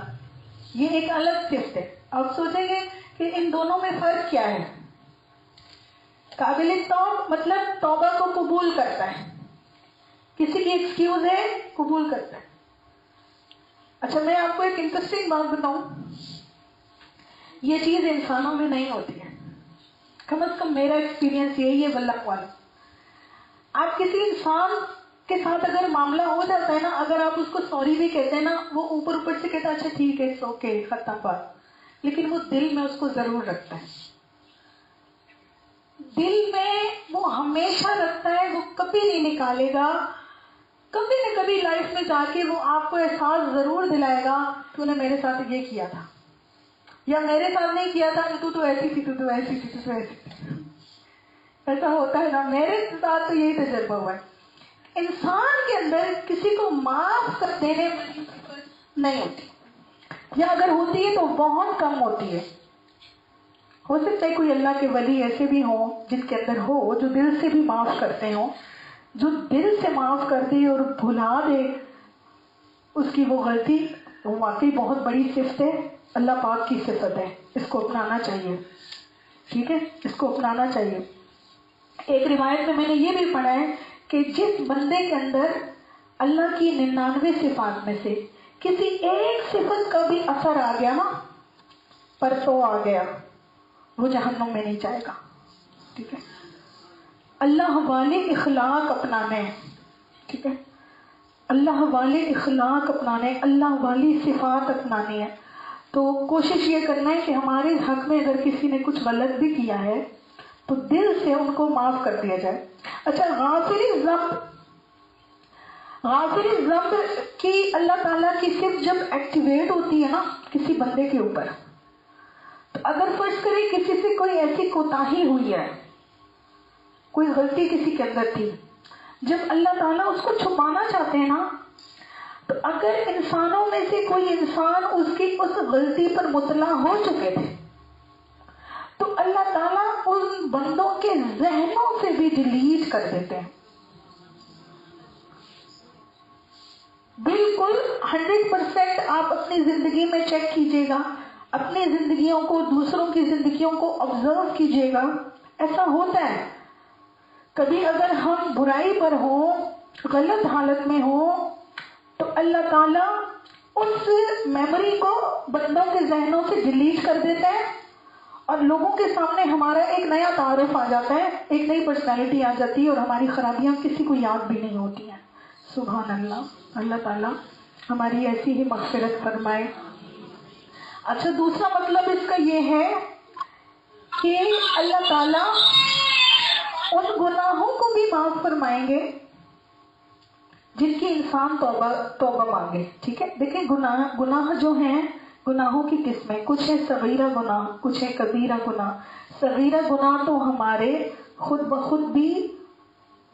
یہ ایک الگ صفت ہے. آپ سوچیں گے کہ ان دونوں میں فرق کیا ہے؟ قابل التوب مطلب توبہ کو قبول کرتا ہے، کسی کی ایکسکیوز ہے قبول کرتا ہے. اچھا میں آپ کو ایک انٹرسٹنگ بات بتاؤں، یہ چیز انسانوں میں نہیں ہوتی ہے، کم از کم میرا ایکسپیرینس یہی ہے واللہ عالم. آپ کسی انسان کے ساتھ اگر معاملہ ہو جاتا ہے نا، اگر آپ اس کو سوری بھی کہتے ہیں نا، وہ اوپر سے کہتا ہے اچھا ٹھیک ہے اوکے ختم بات، لیکن وہ دل میں اس کو ضرور رکھتا ہے. دل میں وہ ہمیشہ رکھتا ہے، وہ کبھی نہیں نکالے گا. کبھی نہ کبھی لائف میں جا کے وہ آپ کو احساس ضرور دلائے گا تو نے میرے ساتھ یہ کیا تھا، یا میرے ساتھ نہیں کیا تھا، تو ایسی تھی، تو ایسی تھی، تو ایسی تھی. ایسا ہوتا ہے نا، میرے ساتھ تو یہی تجربہ ہوا ہے. انسان کے اندر کسی کو معاف کر دینے والی نہیں ہوتی، یا اگر ہوتی ہے تو بہت کم ہوتی ہے. ہو سکتا ہے کوئی اللہ کے ولی ایسے بھی ہوں جن کے اندر ہو جو دل سے بھی معاف کرتے ہوں، جو دل سے معاف کر دے اور بھلا دے اس کی وہ غلطی، وہ واقعی بہت بڑی صفت ہے، اللہ پاک کی صفت ہے. اس کو اپنانا چاہیے، ٹھیک ہے، اس کو اپنانا چاہیے. ایک روایت میں نے یہ بھی پڑھا ہے کہ جس بندے کے اندر اللہ کی 99 صفات میں سے کسی ایک صفت کا بھی اثر آ گیا نا، پرتو آ گیا، وہ جہنم میں نہیں جائے گا. ٹھیک ہے، اللہ والے اخلاق اپنانے ہیں. ٹھیک ہے، اللہ والے اخلاق اپنانے، اللہ والی صفات اپنانی ہے. تو کوشش یہ کرنا ہے کہ ہمارے حق میں اگر کسی نے کچھ غلط بھی کیا ہے تو دل سے ان کو معاف کر دیا جائے. اچھا، غافری ذنب کی اللہ تعالیٰ کی صرف جب ایکٹیویٹ ہوتی ہے نا کسی بندے کے اوپر، تو اگر فرض کریں کسی سے کوئی ایسی کوتاہی ہوئی ہے، کوئی غلطی کسی کے اندر تھی، جب اللہ تعالیٰ اس کو چھپانا چاہتے ہیں نا، تو اگر انسانوں میں سے کوئی انسان اس کی اس غلطی پر مطلع ہو چکے تھے تو اللہ تعالیٰ ان بندوں کے ذہنوں سے بھی ڈیلیٹ کر دیتے ہیں. بالکل 100% آپ اپنی زندگی میں چیک کیجئے گا، اپنی زندگیوں کو، دوسروں کی زندگیوں کو آبزرو کیجئے گا. ایسا ہوتا ہے کبھی اگر ہم برائی پر ہوں، غلط حالت میں ہوں، تو اللہ تعالیٰ اس میموری کو بندوں کے ذہنوں سے ڈیلیٹ کر دیتا ہے اور لوگوں کے سامنے ہمارا ایک نیا تعارف آ جاتا ہے، ایک نئی پرسنالٹی آ جاتی ہے اور ہماری خرابیاں کسی کو یاد بھی نہیں ہوتی ہیں. سبحان اللہ. اللہ تعالیٰ ہماری ایسی ہی مغفرت فرمائے. اچھا، دوسرا مطلب اس کا یہ ہے کہ اللہ تعالیٰ ان گناہوں کو بھی معاف فرمائیں گے جن کی انسان توبہ مانگے. ٹھیک ہے، دیکھیں گناہ جو ہیں، گناہوں کی قسمیں، کچھ ہے صغیرہ گناہ، کچھ ہے کبیرہ گناہ. صغیرہ گناہ تو ہمارے خود بخود بھی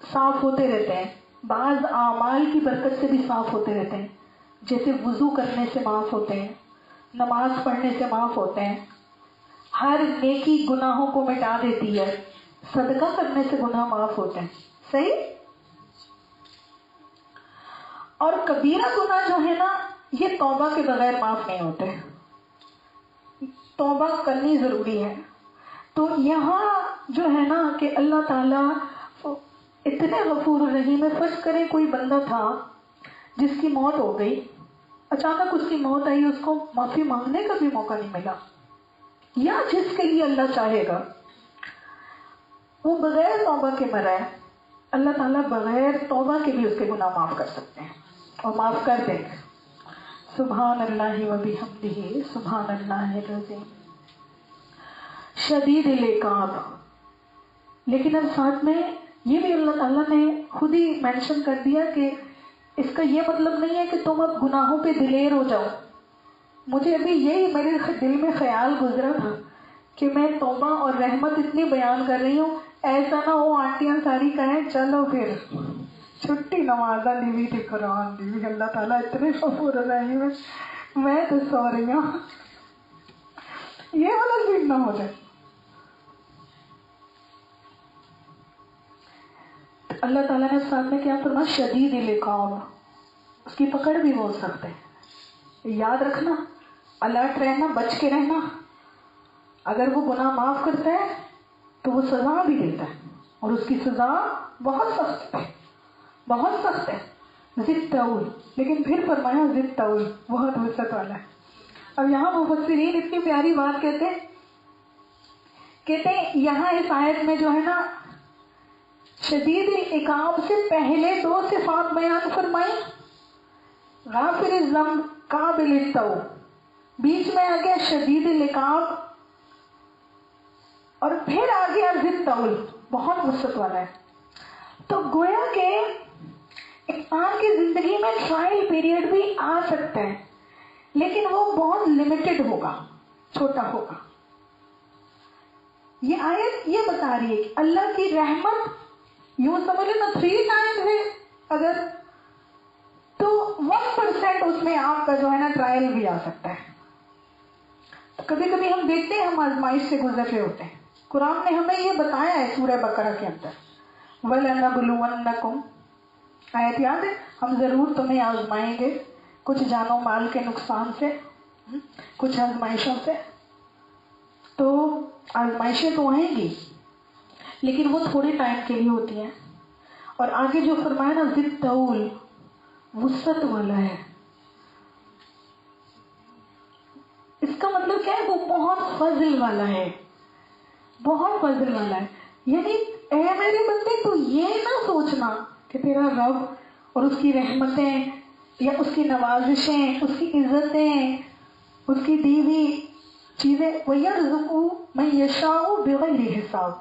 صاف ہوتے رہتے ہیں، بعض اعمال کی برکت سے بھی صاف ہوتے رہتے ہیں، جیسے وضو کرنے سے معاف ہوتے ہیں، نماز پڑھنے سے معاف ہوتے ہیں. ہر نیکی گناہوں کو مٹا دیتی ہے، صدقہ کرنے سے گناہ معاف ہوتے ہیں. صحیح. اور کبیرہ گناہ جو ہے نا، یہ توبہ کے بغیر معاف نہیں ہوتے، توبہ کرنی ضروری ہے. تو یہاں جو ہے نا کہ اللہ تعالیٰ اتنے غفور الرحیم ہے. فرض کریں کوئی بندہ تھا جس کی موت ہو گئی، اچانک اس کی موت آئی، اس کو معافی مانگنے کا بھی موقع نہیں ملا، یا جس کے لیے اللہ چاہے گا وہ بغیر توبہ کے مرا ہے، اللہ تعالیٰ بغیر توبہ کے بھی اس کے گناہ معاف کر سکتے ہیں اور معاف کر دیں گے. سبحان اللہ و بحمدہ، سبحان اللہ العظیم. شدید العقاب. لیکن اب ساتھ میں یہ بھی اللہ تعالیٰ نے خود ہی مینشن کر دیا کہ اس کا یہ مطلب نہیں ہے کہ تم اب گناہوں پہ دلیر ہو جاؤ. مجھے ابھی یہی میرے دل میں خیال گزرا تھا کہ میں توبہ اور رحمت اتنی بیان کر رہی ہوں، ایسا نہ ہو آنٹیاں ساری کہیں چلو پھر چھٹی نمازہ دیوی تھی، قرآن دیوی. اللہ تعالیٰ اتنے غفور الرحیم ہے، میں تو سو رہی ہوں، یہ والا سین نہ ہو جائے. اللہ تعالیٰ نے ساتھ میں کیا فرمایا؟ شدید العقاب، اس کی پکڑ بھی ہو سکتے ہیں. یاد رکھنا، الرٹ رہنا، بچ کے رہنا. اگر وہ گناہ معاف کرتا ہے تو وہ سزا بھی دیتا ہے، اور اس کی سزا بہت سخت ہے، بہت سخت ہے. ضد طول، لیکن پھر فرمایا ضد طول بہت وسعت والا ہے. اب یہاں مفسرین اتنی پیاری بات کہتے ہیں یہاں اس آیت میں جو ہے نا شدید العقاب سے پہلے دو صفات بیان فرمائی، غافر الذنب، قابل التوب. بیچ میں آ گیا شدید العقاب اور پھر آ گیا ضد طول، بہت وسعت والا ہے. تو گویا کہ انسان کی ٹرائل پیریڈ بھی آ سکتا ہے لیکن وہ بہت لمیٹڈ ہوگا، چھوٹا ہوگا. یہ آیت یہ بتا رہی ہے کہ اللہ کی رحمت یوں سمجھ نا 3 times ہے اگر، تو 1% اس میں آپ کا جو ہے نا ٹرائل بھی آ سکتا ہے. تو کبھی کبھی ہم دیکھتے ہیں ہم آزمائش سے گزر رہے ہوتے ہیں. قرآن نے ہمیں یہ بتایا ہے سورہ بقرہ کے اندر، وَلَنَبْلُوَنَّكُمْ، آیت یاد ہے، ہم ضرور تمہیں آزمائیں گے کچھ جان و مال کے نقصان سے، کچھ آزمائشوں سے. تو آزمائشیں تو آئیں گی لیکن وہ تھوڑے ٹائم کے لیے ہوتی ہیں. اور آگے جو فرمایا نا ذی الطول، وسعت والا ہے. اس کا مطلب کیا ہے؟ وہ بہت فضل والا ہے، بہت فضل والا ہے. یعنی اے میرے بندے تو یہ نہ سوچنا کہ تیرا رب اور اس کی رحمتیں یا اس کی نوازشیں، اس کی عزتیں، اس کی دی ہوئی چیزیں، وَيَرْزُقُ مَن يَشَاءُ بِغَيْرِ حساب،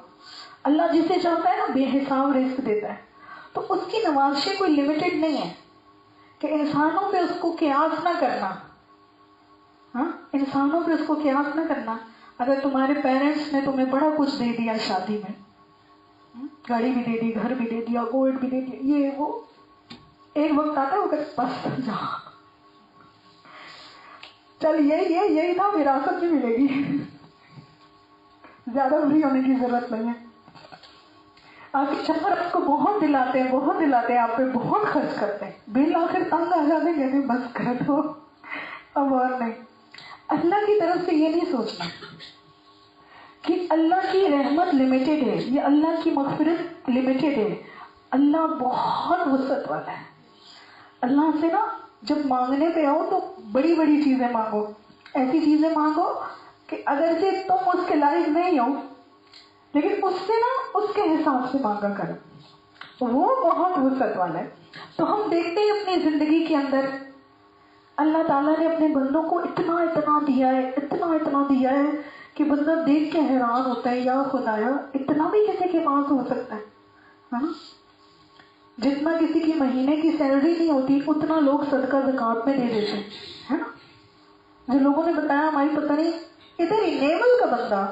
اللہ جسے چاہتا ہے نا بے حساب رزق دیتا ہے. تو اس کی نوازشیں کوئی لمیٹڈ نہیں ہے کہ انسانوں پہ اس کو قیاس نہ کرنا. ہاں، انسانوں پہ اس کو قیاس نہ کرنا. اگر تمہارے پیرنٹس نے تمہیں بڑا کچھ دے دیا شادی میں، گاڑی بھی دے دی، گھر بھی دے دیا، گولڈ بھی دے دیا، یہ وہ، ایک وقت آتا ہے وہ کہتے بس جا چل یہی تھا، وراثت بھی ملے گی، زیادہ بری ہونے کی ضرورت نہیں ہے. آپ کے شوہر آپ کو بہت دلاتے ہیں آپ پہ بہت خرچ کرتے ہیں، بل آخر تنگ آ جاتے ہیں، کہتے ہیں بس کر دو اب اور نہیں. اللہ کی طرف سے یہ نہیں سوچنا کہ اللہ کی رحمت لمیٹڈ ہے، یہ اللہ کی مغفرت لمیٹڈ ہے. اللہ بہت وسعت والا ہے. اللہ سے نا جب مانگنے پہ آؤ تو بڑی بڑی چیزیں مانگو، ایسی چیزیں مانگو کہ اگر سے تم اس کے لائق نہیں ہو لیکن اس سے نا اس کے حساب سے مانگا کرو، وہ بہت وسعت والا ہے. تو ہم دیکھتے ہیں اپنی زندگی کے اندر اللہ تعالیٰ نے اپنے بندوں کو اتنا دیا ہے کہ بندہ دیکھ کے حیران ہوتا ہے، یا خدایا اتنا بھی کسی کے پاس ہو سکتا ہے. جتنا کسی کی مہینے کی سیلری نہیں ہوتی اتنا لوگ صدقہ زکوٰۃ میں دے دیتے ہیں نا. جو لوگوں نے بتایا ہماری پتہ نہیں ادھر ہی نیول کا بندہ،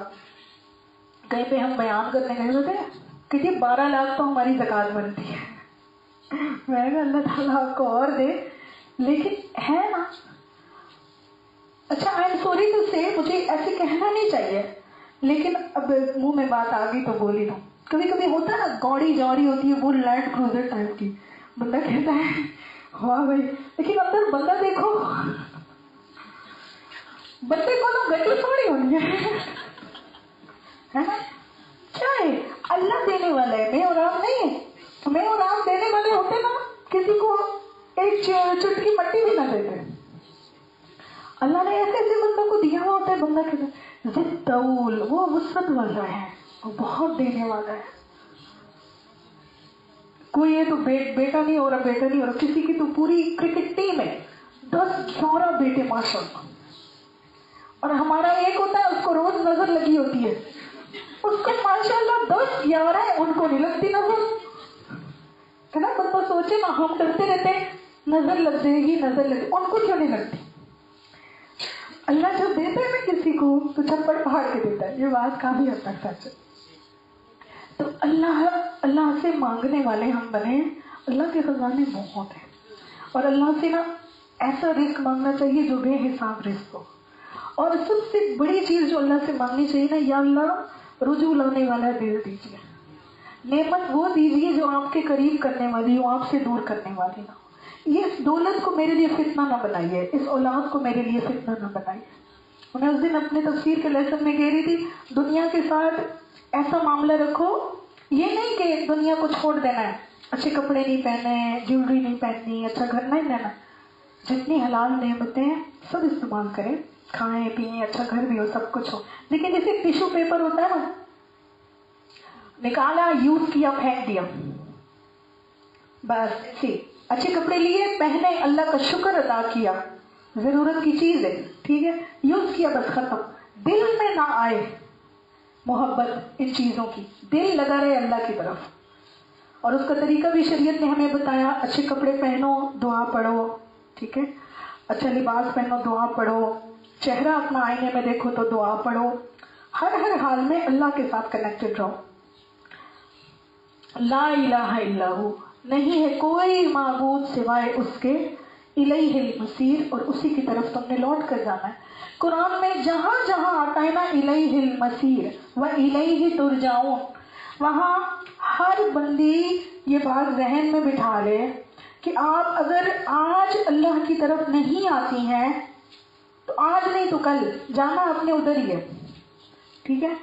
کہیں پہ ہم بیان کرنے گئے ہوتے ہیں کہ جی 12 لاکھ تو ہماری زکوٰۃ بنتی ہے. میں نے اللہ تعالیٰ آپ کو اور دے، لیکن ہے نا. اچھا آئی ایم سوری ٹو سے، مجھے ایسے کہنا نہیں چاہیے لیکن اب منہ میں بات آ گئی تو بول ہی دوں. کبھی کبھی ہوتا ہے نا گاڑی جوڑی ہوتی ہے وہ لینڈ کروزر ٹائپ کی، بندہ کہتا ہے واہ بھائی، لیکن اندر بندہ دیکھو، بندے کو تو گڈی تھوڑی ہونی ہے نا. کیا ہے؟ اللہ دینے والا ہے، میں اور آپ نہیں ہے. میں اور آپ دینے والے ہوتے نا کسی کو ایک چٹکی مٹی بھی نہ دیتے. اللہ نے ایسے ایسے بندوں کو دیا ہوا ہوتا ہے، بندہ کہتا ہے ذی الطول، وہ وسعت والا ہے، وہ بہت دینے والا ہے. کوئی یہ تو بیٹا نہیں ہو رہا، کسی کی تو پوری کرکٹ ٹیم ہے 10-11 بیٹے ماشاء اللہ، اور ہمارا ایک ہوتا ہے اس کو روز نظر لگی ہوتی ہے، اس کو ماشاء اللہ 10-11 ہے، ان کو نہیں لگتی نظر ہے نا. بندہ سوچے نا، ہم ڈرتے رہتے ہیں نظر لگ جائے گی، ان کو کیوں نہیں لگتی. اللہ جب دیتا ہے نا کسی کو تو چھپڑ پھاڑ کے دیتا ہے، یہ بات کافی حد تک سچ ہے. تو اللہ سے مانگنے والے ہم بنے. اللہ کے خزانے بہت ہیں، اور اللہ سے نا ایسا رزق مانگنا چاہیے جو بے حساب رزق ہو. اور سب سے بڑی چیز جو اللہ سے مانگنی چاہیے نا، یا اللہ رجوع لانے والا دل دیجیے، نعمت وہ دیجیے جو آپ کے قریب کرنے والی ہو، آپ سے دور کرنے والی نہ ہو. یہ دولت کو میرے لیے فتنہ نہ بنائیے، اس اولاد کو میرے لیے فتنہ نہ بنائیے. میں اس دن اپنے تفسیر کے لیسن میں کہہ رہی تھی، دنیا کے ساتھ ایسا معاملہ رکھو، یہ نہیں کہ دنیا کو چھوڑ دینا ہے، اچھے کپڑے نہیں پہنے، جیولری نہیں پہننی، اچھا گھر نہیں لینا. جتنی حلال نعمتیں ہیں سب استعمال کریں، کھائیں پیئیں، اچھا گھر بھی ہو، سب کچھ ہو. لیکن جیسے ٹیشو پیپر ہوتا ہے نا، نکالا، یوز کیا، پھینک دیا، بس. اچھے کپڑے لیے، پہنے، اللہ کا شکر ادا کیا، ضرورت کی چیز ہے، ٹھیک ہے، یوز کیا، بس ختم. دل میں نہ آئے محبت ان چیزوں کی، دل لگا رہے اللہ کی طرف. اور اس کا طریقہ بھی شریعت نے ہمیں بتایا. اچھے کپڑے پہنو، دعا پڑھو، ٹھیک ہے، اچھا لباس پہنو، دعا پڑھو، چہرہ اپنا آئینے میں دیکھو تو دعا پڑھو، ہر حال میں اللہ کے ساتھ کنیکٹڈ رہو. لا الہ الا ہو، نہیں ہے کوئی معبود سوائے اس کے، الیہ المصیر، اور اسی کی طرف تم نے لوٹ کر جانا ہے. قرآن میں جہاں جہاں آتا ہے نا الیہ المصیر و الیہ ترجعون، وہاں ہر بندی یہ بات ذہن میں بٹھا لے کہ آپ اگر آج اللہ کی طرف نہیں آتی ہیں تو آج نہیں تو کل جانا اپنے ادھر ہی ہے. ٹھیک ہے،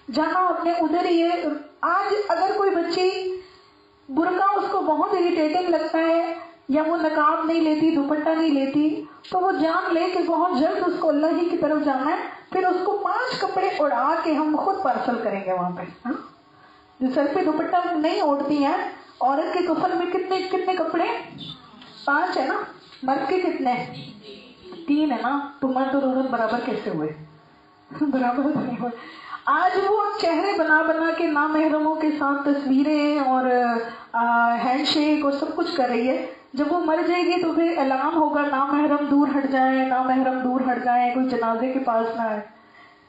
جانا اپنے ادھر ہی ہے. آج اگر کوئی بچی برقع اس کو بہت اریٹیٹنگ لگتا ہے، یا وہ نقاب نہیں لیتی، دوپٹہ نہیں لیتی، تو وہ جان لے کہ بہت جلد اس کو اللہ ہی کی طرف جانا ہے. پھر اس کو 5 کپڑے اڑا کے ہم خود پارسل کریں گے وہاں پہ. جو سر پہ دوپٹہ نہیں اوڑھتی ہیں، عورت کے کفن میں کتنے کپڑے؟ 5 ہے نا. مرد کے کتنے؟ 3 ہے نا. تو مرد اور عورت برابر کیسے ہوئے؟ برابر نہیں ہوئے. آج وہ چہرے بنا بنا کے نامحرموں کے ساتھ تصویریں اور ہینڈ شیک اور سب کچھ کر رہی ہے. جب وہ مر جائے گی تو پھر اعلان ہوگا نامحرم دور ہٹ جائیں، نامحرم دور ہٹ جائیں، کوئی جنازے کے پاس نہ آئے،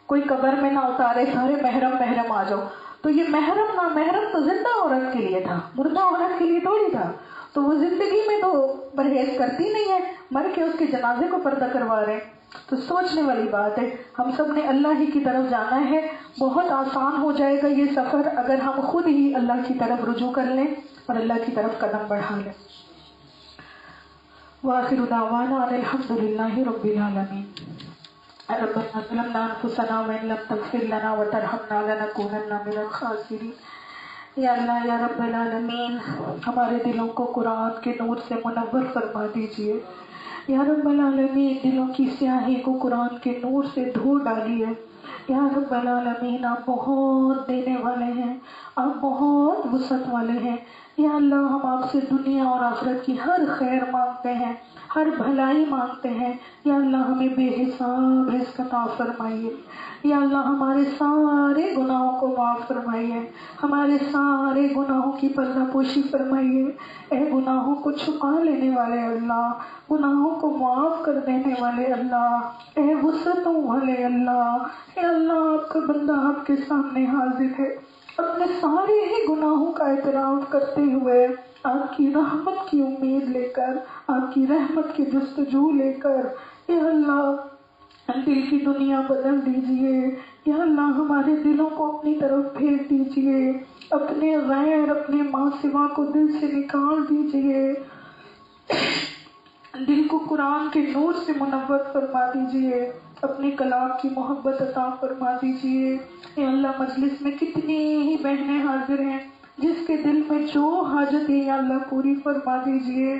کوئی قبر میں نہ اتارے، سارے محرم آ جاؤ. تو یہ محرم نامحرم تو زندہ عورت کے لیے تھا، مردہ عورت کے لیے تھوڑی تھا. تو وہ زندگی میں تو پرہیز کرتی نہیں ہے، مر کے اس کے جنازے کو پردہ کروا رہے. تو سوچنے والی بات ہے. ہم سب نے اللہ ہی کی طرف جانا ہے. بہت آسان ہو جائے گا یہ سفر اگر ہم خود ہی اللہ کی طرف رجوع کر لیں اور اللہ کی طرف قدم بڑھا لیں. وآخر دعوانا ان الحمد للہ رب العالمین. ربنا ظلمنا انفسنا وان لم تغفر لنا وترحمنا لنکونن من الخاسرین. یا اللہ یا رب العالمین، ہمارے دلوں کو قرآن کے نور سے منور فرما دیجیے. یا رب العالمین، دلوں کی سیاہی کو قرآن کے نور سے دھو ڈالیے. یا رب العالمین، آپ بہت دینے والے ہیں، آپ بہت وسعت والے ہیں. یا اللہ، ہم آپ سے دنیا اور آخرت کی ہر خیر مانگتے ہیں، ہر بھلائی مانگتے ہیں. یا اللہ، ہمیں بے حساب رزق عطا فرمائیے. یا اللہ، ہمارے سارے گناہوں کو معاف فرمائیے، ہمارے سارے گناہوں کی پردہ پوشی فرمائیے. اے گناہوں کو چھپا لینے والے اللہ، گناہوں کو معاف کر دینے والے اللہ، اے وسعتوں والے اللہ. اے اللہ، آپ کا بندہ آپ کے سامنے حاضر ہے، اپنے سارے ہی گناہوں کا اعتراف کرتے ہوئے آپ کی رحمت کی امید لے کر، آپ کی رحمت کی جستجو لے کر. اے اللہ، دل کی دنیا بدل دیجئے. یا اللہ، ہمارے دلوں کو اپنی طرف پھیر دیجئے، اپنے غیر، اپنے ماں سوا کو دل سے نکال دیجئے. دل کو قرآن کے نور سے منور فرما دیجئے، اپنے کلام کی محبت عطا فرما دیجئے. اے اللہ، مجلس میں کتنی ہی بہنیں حاضر ہیں، جس کے دل میں جو حاجت ہے یا اللہ پوری فرما دیجئے.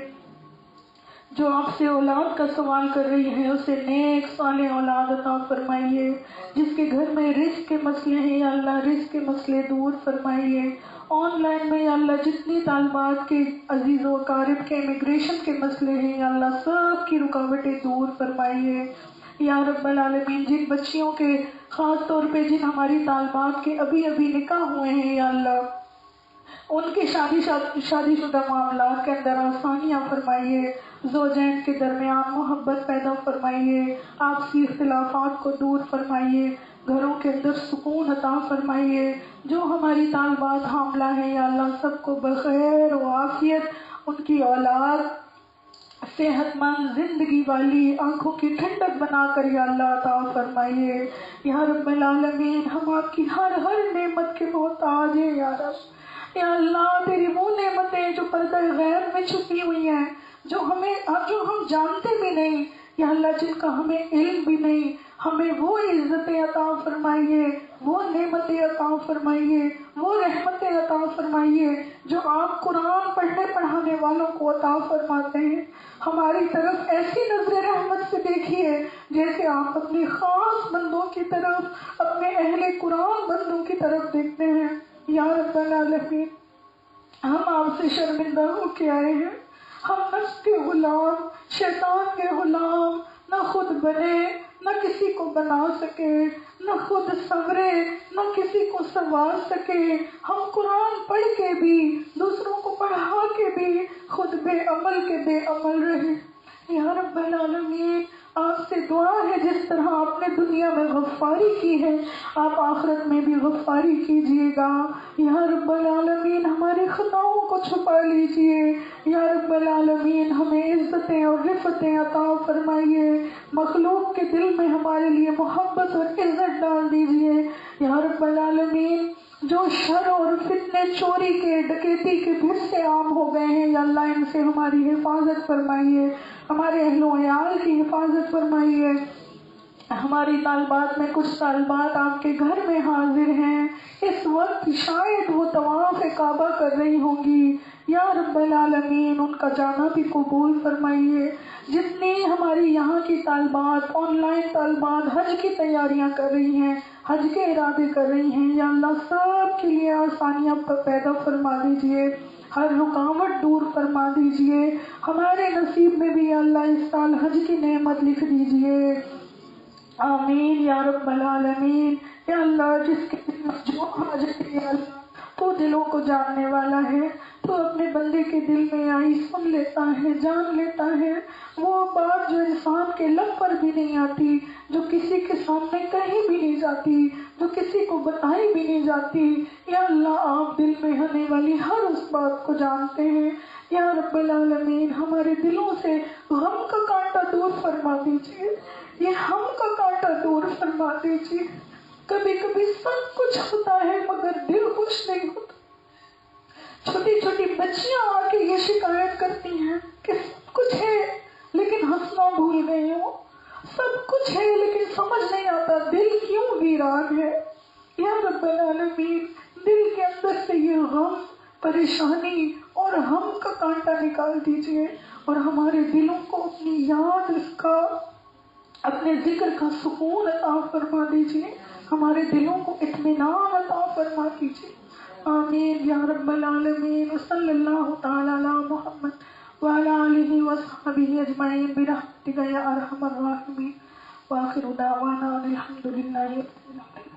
جو آپ سے اولاد کا سوال کر رہی ہے اسے نیک صالح اولاد عطا فرمائیے. جس کے گھر میں رزق کے مسئلے ہیں یا اللہ رزق کے مسئلے دور فرمائیے. آن لائن میں یا اللہ جتنی طالبات کے عزیز و اقارب کے امیگریشن کے مسئلے ہیں یا اللہ سب کی رکاوٹیں دور فرمائیے. یا رب العالمین، جن بچیوں کے خاص طور پہ جن ہماری طالبات کے ابھی نکاح ہوئے ہیں یا اللہ ان کے شادی شدہ معاملات کے اندر آسانیاں فرمائیے. زوجین کے درمیان محبت پیدا فرمائیے، آپسی اختلافات کو دور فرمائیے، گھروں کے اندر سکون عطا فرمائیے. جو ہماری طالبات حاملہ ہیں یا اللہ سب کو بخیر و عافیت، ان کی اولاد صحت مند زندگی والی آنکھوں کی ٹھنڈک بنا کر یا اللہ عطا فرمائیے. یا رب العالمین، ہم آپ کی ہر نعمت کے محتاج ہیں یا رب. یا اللہ، تیری وہ نعمتیں جو پردہ غیب میں چھپی ہوئی ہیں، جو ہم جانتے بھی نہیں یا اللہ، جن کا ہمیں علم بھی نہیں، ہمیں وہ عزتیں عطا فرمائیے، وہ نعمتیں عطا فرمائیے، وہ رحمتیں عطا فرمائیے جو آپ قرآن پڑھنے پڑھانے والوں کو عطا فرماتے ہیں. ہماری طرف ایسی نظر رحمت سے دیکھیے جیسے آپ اپنے خاص بندوں کی طرف، اپنے اہل قرآن بندوں کی طرف دیکھتے ہیں. یا رب العالمین، ہم آپ سے شرمندہ ہو کے آئے ہیں. ہم نفس کے غلام، شیطان کے غلام نہ خود بنے، نہ کسی کو بنا سکے، نہ خود سنورے، نہ کسی کو سنوار سکے۔ ہم قرآن پڑھ کے بھی، دوسروں کو پڑھا کے بھی خود بے عمل کے بے عمل رہے۔ یا رب العالمین، آپ سے دعا ہے جس طرح آپ نے دنیا میں غفاری کی ہے، آپ آخرت میں بھی غفاری کیجیے گا۔ یا رب العالمین، ہماری خطاؤں کو چھپا لیجیے۔ یا رب العالمین، ہمیں عزتیں اور رفتیں عطا فرمائیے، مخلوق کے دل میں ہمارے لیے محبت اور عزت ڈال دیجیے۔ یا رب العالمین، جو شر اور فتنے، چوری کے، ڈکیتی کے پھر سے عام ہو گئے ہیں، یا اللہ ان سے ہماری حفاظت فرمائیے، ہمارے اہل و عیال کی حفاظت فرمائیے۔ ہماری طالبات میں کچھ طالبات آپ کے گھر میں حاضر ہیں، اس وقت شاید وہ طواف کعبہ کر رہی ہوں گی، یا رب العالمین ان کا جانا بھی قبول فرمائیے۔ جتنی ہماری یہاں کی طالبات، آن لائن طالبات حج کی تیاریاں کر رہی ہیں، حج کے ارادے کر رہی ہیں، یا اللہ سب کے لیے آسانیاں پیدا فرما دیجیے، ہر رکاوٹ دور فرما دیجیے۔ ہمارے نصیب میں بھی یا اللہ اس سال حج کی نعمت لکھ دیجیے، آمین یا رب العالمین۔ یا اللہ، جس کے جو حاجت ہے، یا اللہ تو دلوں کو جاننے والا ہے، تو اپنے بندے کے دل میں آئی سن لیتا ہے، جان لیتا ہے۔ وہ بات جو انسان کے لب پر بھی نہیں آتی، جو کسی کے سامنے کہیں بھی نہیں جاتی، جو کسی کو بتائی بھی نہیں جاتی، یا اللہ آپ دل میں ہونے والی ہر اس بات کو جانتے ہیں۔ یا رب العالمین، ہمارے دلوں سے غم کا کانٹا دور فرما دیجیے، یہ ہم کا کانٹا دور فرما دیجیے۔ کبھی کبھی سب کچھ ہوتا ہے مگر دل خوش نہیں ہوتا۔ چھوٹی چھوٹی بچیاں آ کے یہ شکایت کرتی ہیں کہ سب کچھ ہے لیکن ہنسنا بھول گئی ہوں، سب کچھ ہے لیکن سمجھ نہیں آتا دل کیوں ویران ہے۔ یا رب العالمین، دل کے اندر سے یہ غم، پریشانی اور ہم کا کانٹا نکال دیجیے، اور ہمارے دلوں کو اپنی یاد کا، اپنے ذکر کا سکون عطا فرما دیجیے، ہمارے دلوں کو اطمینان عطا فرما دیجیے، آمین یا رب العالمین۔ صلی اللہ تعالی علی محمد وعلی آلہ وصحبہ اجمعین برحمتک یا ارحم الراحمین، وآخر دعوانا الحمد للہ رب العالمین۔